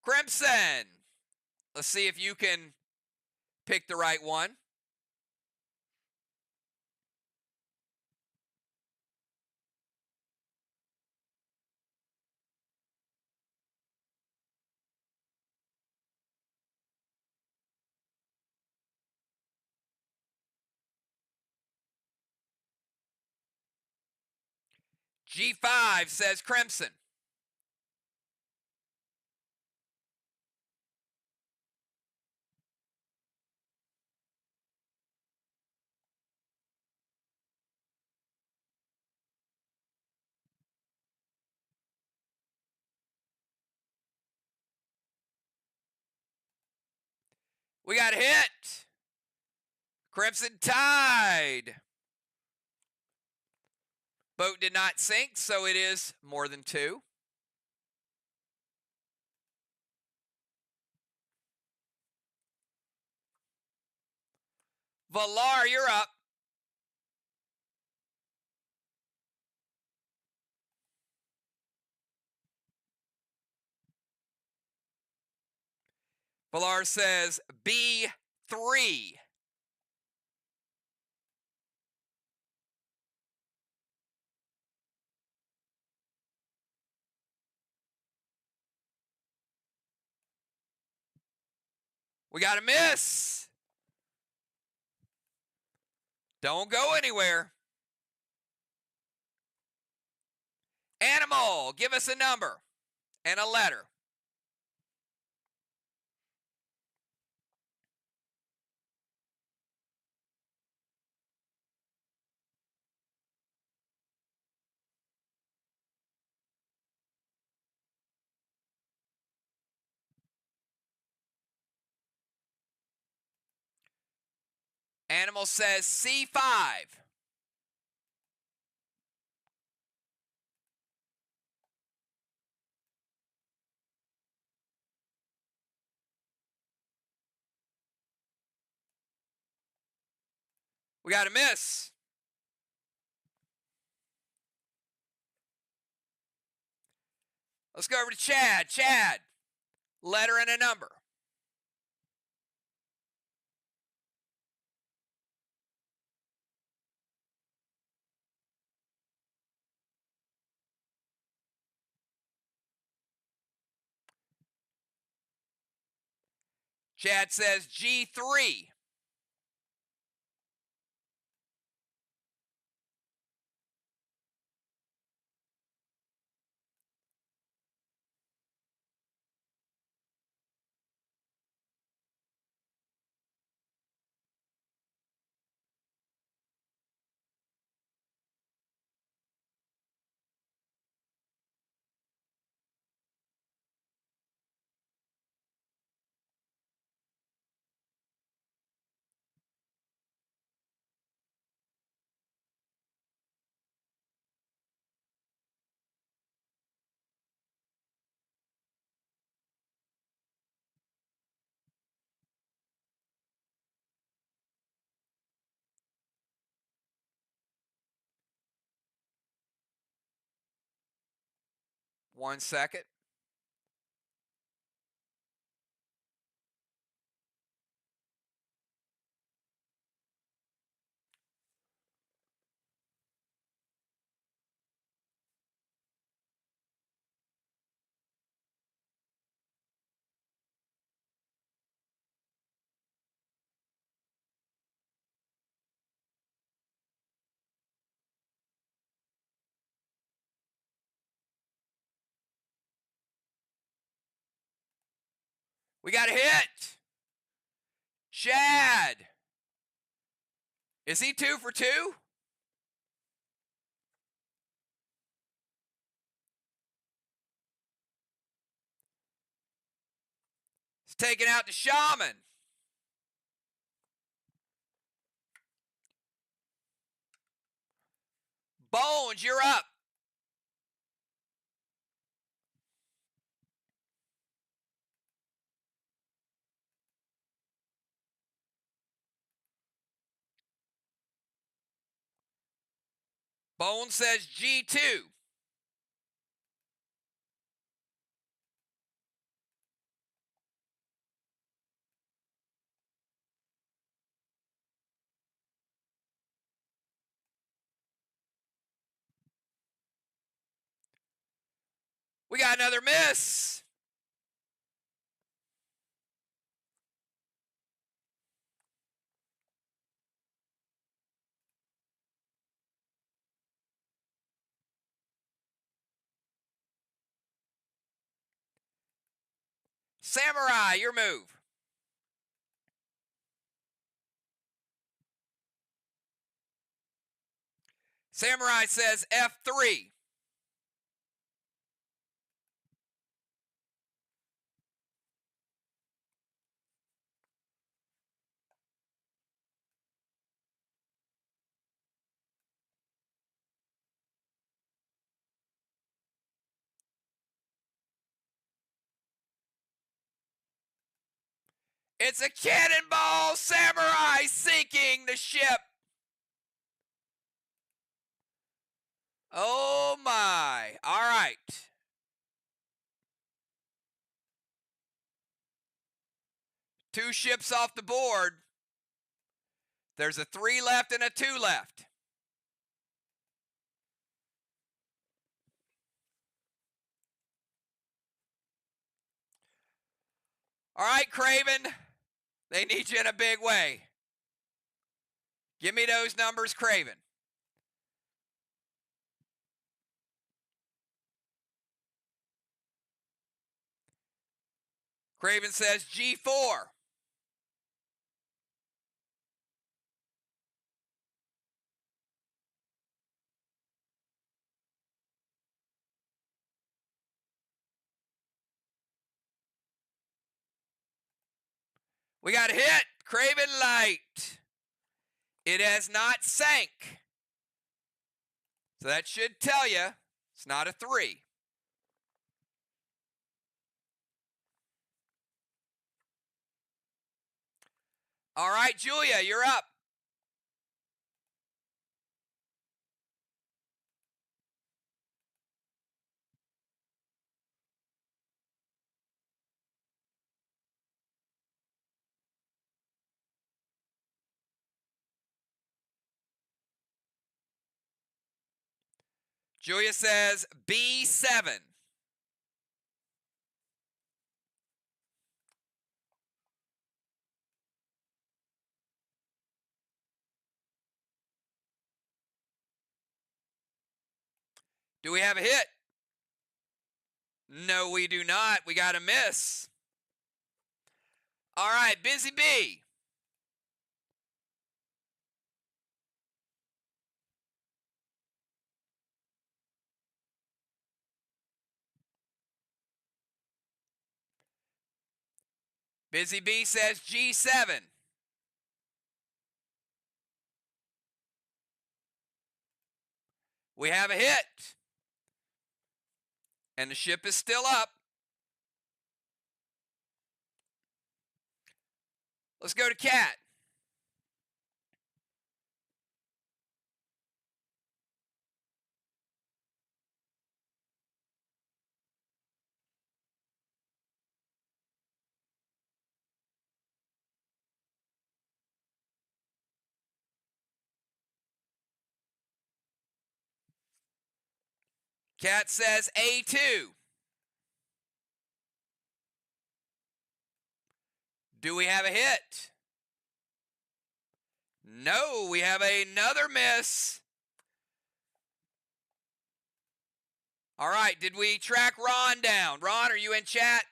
Speaker 1: Crimson. Let's see if you can pick the right one. G5 says Crimson. We got a hit. Crimson tied. Boat did not sink, so it is more than 2. Valar, you're up. Valar says B3. We got a miss. Don't go anywhere. Animal, give us a number and a letter. Animal says C5. We got a miss. Let's go over to Chad. Chad, letter and a number. Chad says G3. One second. We got a hit. Chad. Is he 2 for 2? He's taking out the shaman. Bones, you're up. Bones says G2. We got another miss. Samurai, your move. Samurai says F3. It's a cannonball. Samurai sinking the ship. Oh my. All right. Two ships off the board. There's a 3 left and a 2 left. All right, Craven. They need you in a big way. Give me those numbers, Craven. Craven says G4. We got a hit. Craven Light. It has not sank. So that should tell you it's not a 3. All right, Julia, you're up. Julia says B7. Do we have a hit? No, we do not. We got a miss. All right, Busy Bee. Busy Bee says G7. We have a hit. And the ship is still up. Let's go to Cat. Cat says A2. Do we have a hit? No, we have another miss. All right, did we track Ron down? Ron, are you in chat?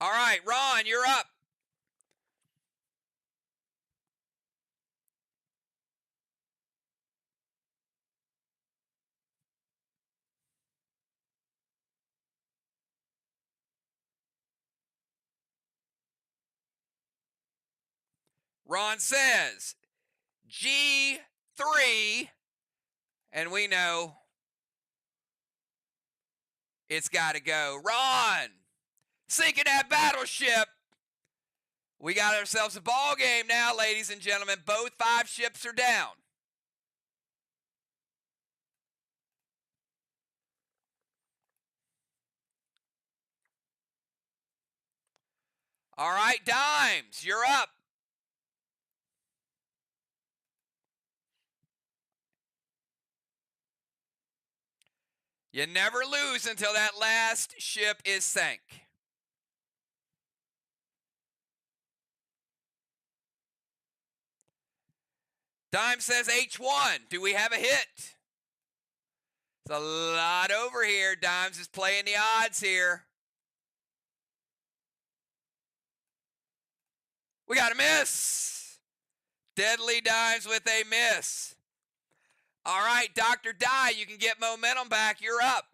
Speaker 1: All right, Ron, you're up. Ron says G3, and we know it's got to go. Ron, sinking that battleship. We got ourselves a ball game now, ladies and gentlemen. Both 5 ships are down. All right, Dimes, you're up. You never lose until that last ship is sank. Dime says H1. Do we have a hit? It's a lot over here. Dimes is playing the odds here. We got a miss. Deadly Dimes with a miss. All right, Dr. Dye, you can get momentum back. You're up.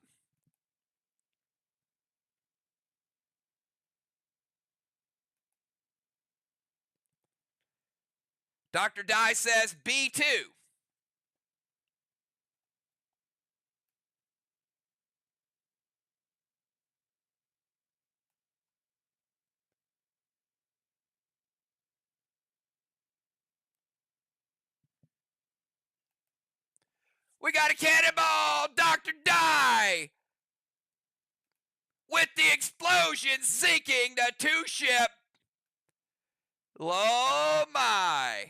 Speaker 1: Dr. Dye says B2. We got a cannonball, Dr. Dye, with the explosion sinking the 2 ship. Oh my.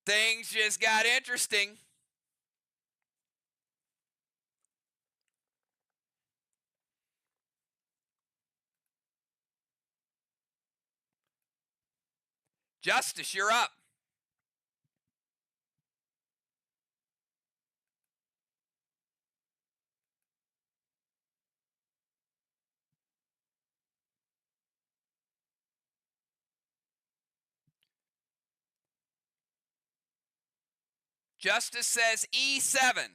Speaker 1: Things just got interesting. Justice, you're up. Justice says E7.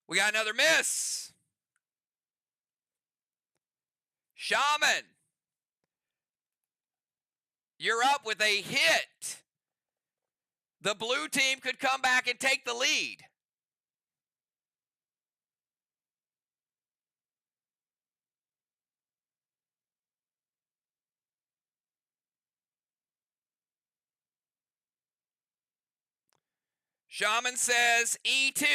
Speaker 1: We got another miss. Shaman, you're up with a hit. The blue team could come back and take the lead. Shaman says E2.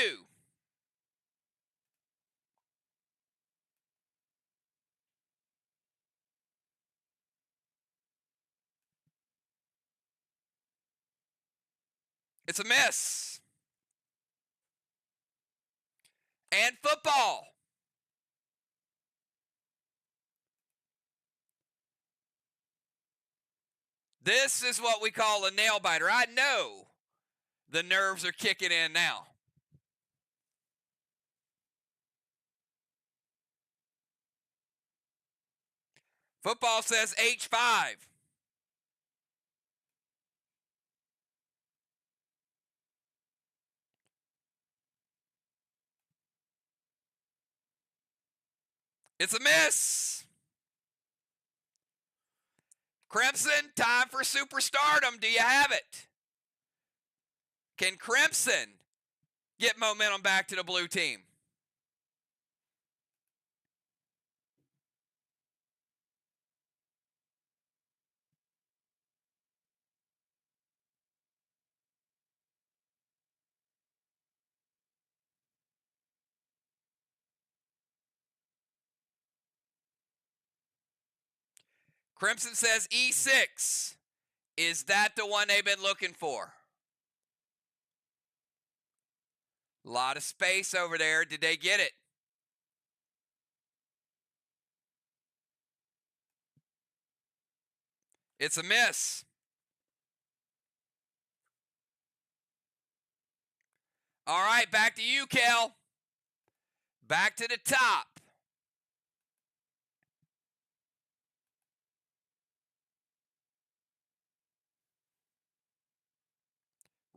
Speaker 1: It's a miss. And football. This is what we call a nail biter. I know the nerves are kicking in now. Football says H5. It's a miss. Crimson, time for superstardom. Do you have it? Can Crimson get momentum back to the blue team? Crimson says E6. Is that the one they've been looking for? A lot of space over there. Did they get it? It's a miss. All right, back to you, Kel. Back to the top.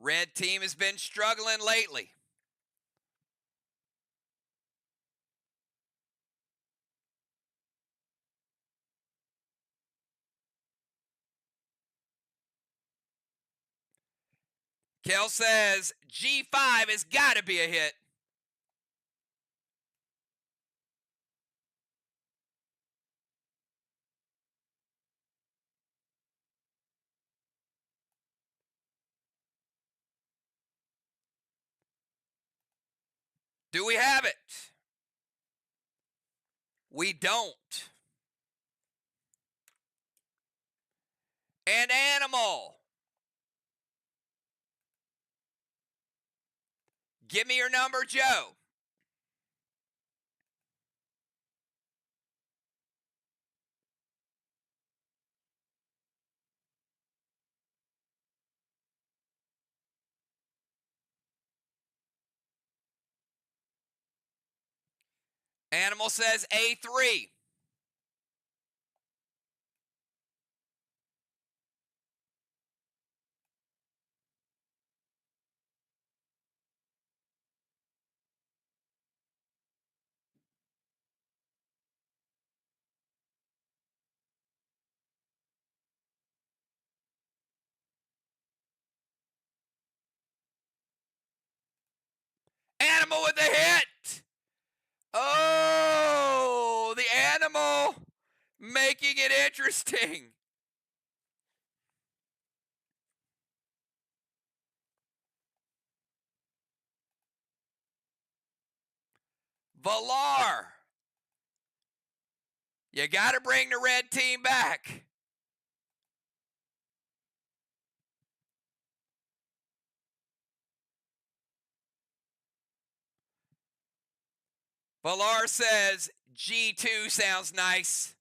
Speaker 1: Red team has been struggling lately. Kel says G5 has got to be a hit. Do we have it? We don't. An animal. Give me your number, Joe. Animal says A3. Animal with a hit. Oh, the animal making it interesting. Valar. You got to bring the red team back. Valar says G2 sounds nice.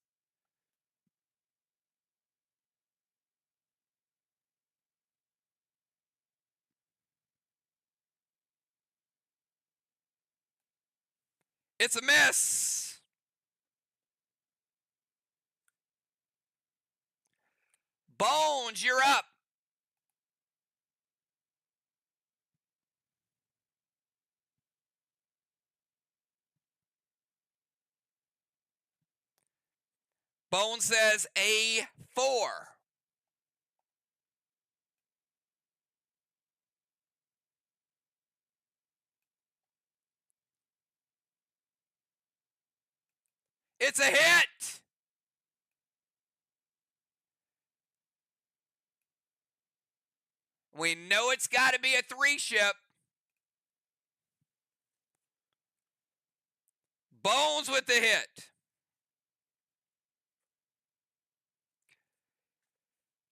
Speaker 1: It's a miss. Bones, you're up. Bones says A4. It's a hit. We know it's got to be a 3-ship. Bones with the hit.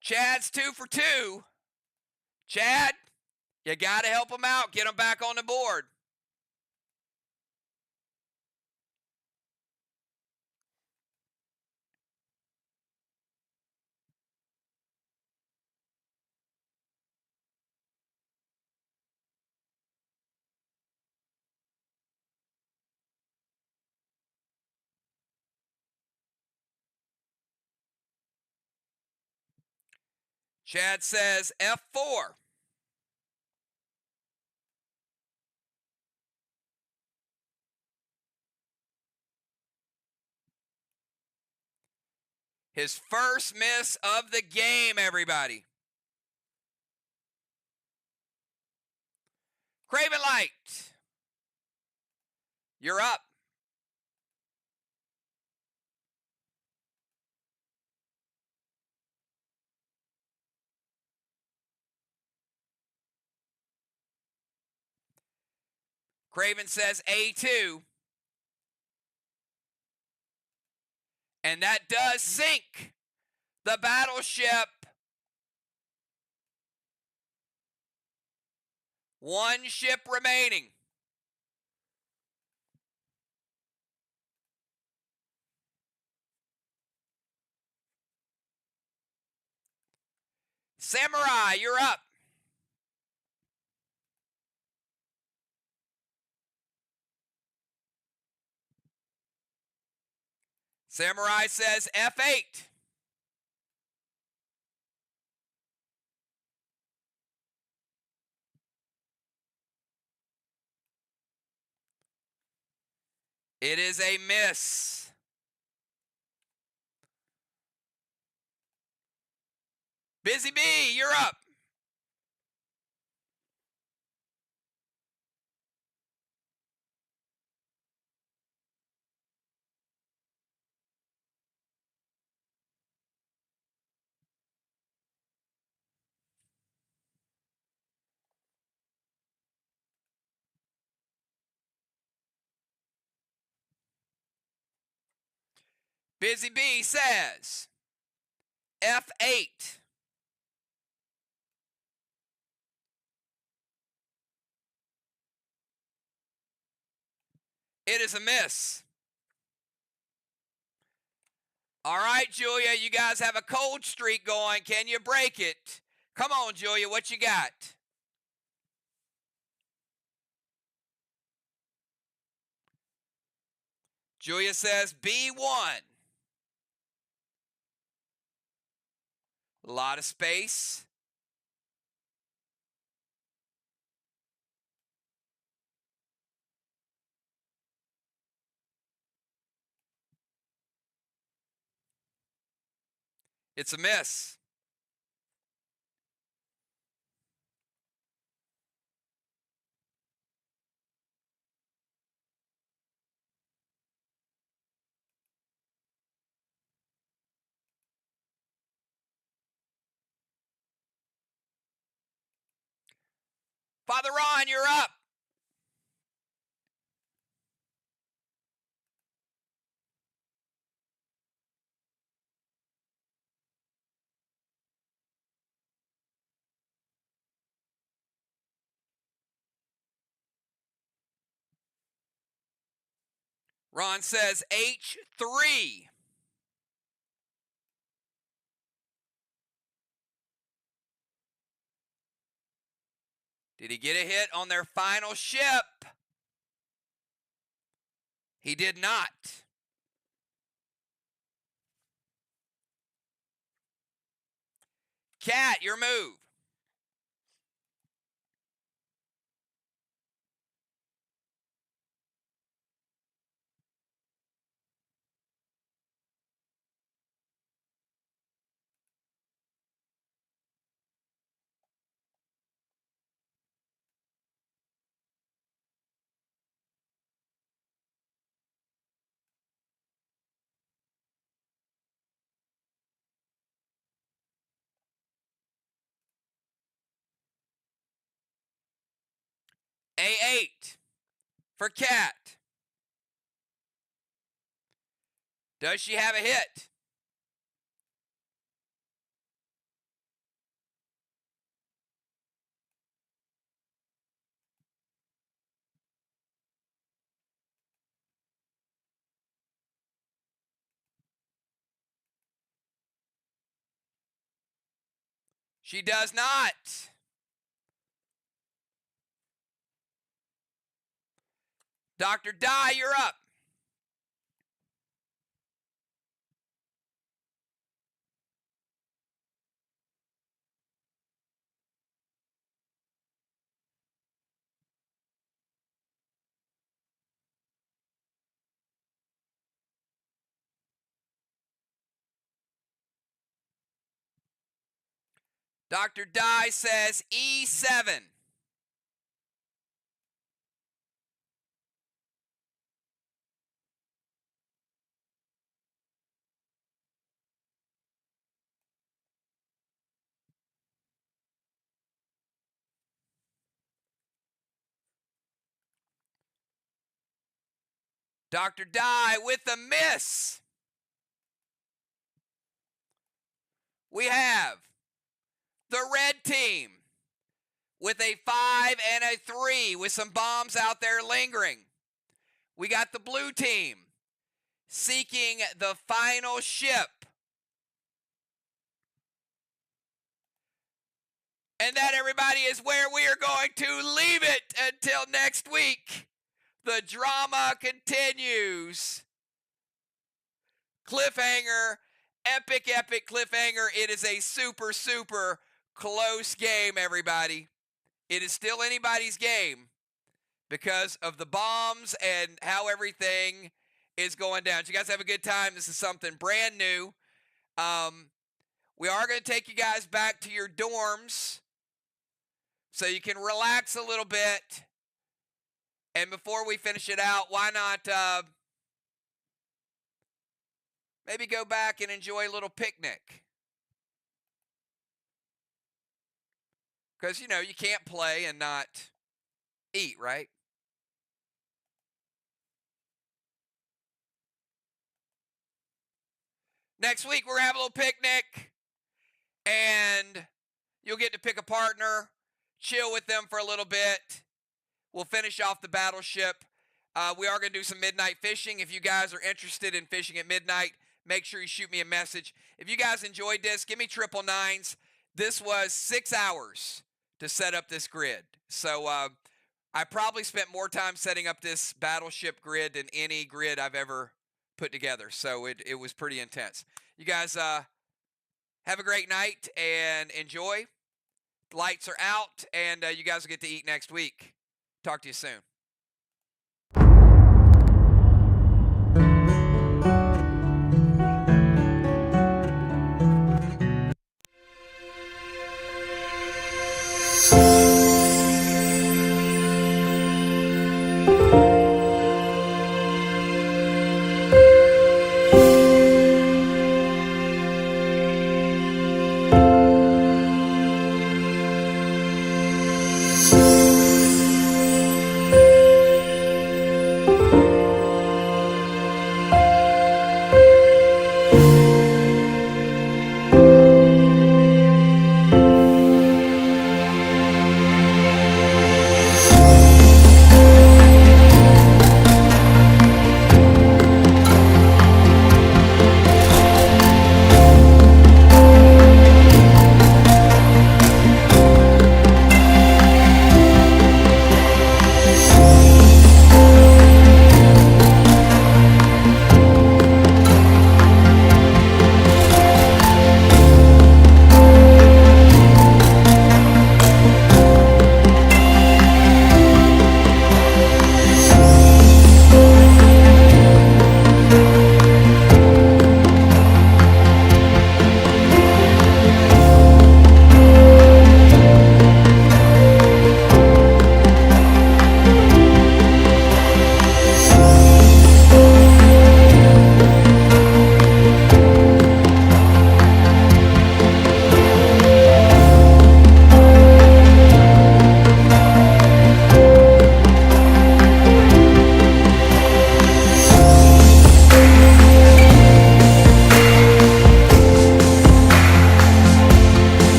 Speaker 1: Chad's 2 for 2. Chad, you got to help him out. Get him back on the board. Chad says F4. His first miss of the game, everybody. Craven Light, you're up. Craven says A2. And that does sink the battleship. 1 ship remaining. Samurai, you're up. Samurai says F8. It is a miss. Busy Bee, you're up. Busy Bee says F8. It is a miss. All right, Julia, you guys have a cold streak going. Can you break it? Come on, Julia, what you got? Julia says B1. A lot of space. It's a miss. Father Ron, you're up. Ron says H3. Did he get a hit on their final ship? He did not. Cat, your move. A8 for Cat. Does she have a hit? She does not. Dr. Dye, you're up. Dr. Dye says E7. Dr. Dye with a miss. We have the red team with a 5 and a 3 with some bombs out there lingering. We got the blue team seeking the final ship. And that, everybody, is where we are going to leave it until next week. The drama continues. Cliffhanger, epic cliffhanger. It is a super close game, everybody. It is still anybody's game because of the bombs and how everything is going down. So you guys have a good time. This is something brand new. We are going to take you guys back to your dorms so you can relax a little bit. And before we finish it out, why not maybe go back and enjoy a little picnic? Because, you know, you can't play and not eat, right? Next week, we're going to have a little picnic, and you'll get to pick a partner, chill with them for a little bit. We'll finish off the battleship. We are going to do some midnight fishing. If you guys are interested in fishing at midnight, make sure you shoot me a message. If you guys enjoyed this, give me 999s. This was 6 hours to set up this grid. So I probably spent more time setting up this battleship grid than any grid I've ever put together. So it was pretty intense. You guys have a great night and enjoy. The lights are out, and you guys will get to eat next week. Talk to you soon.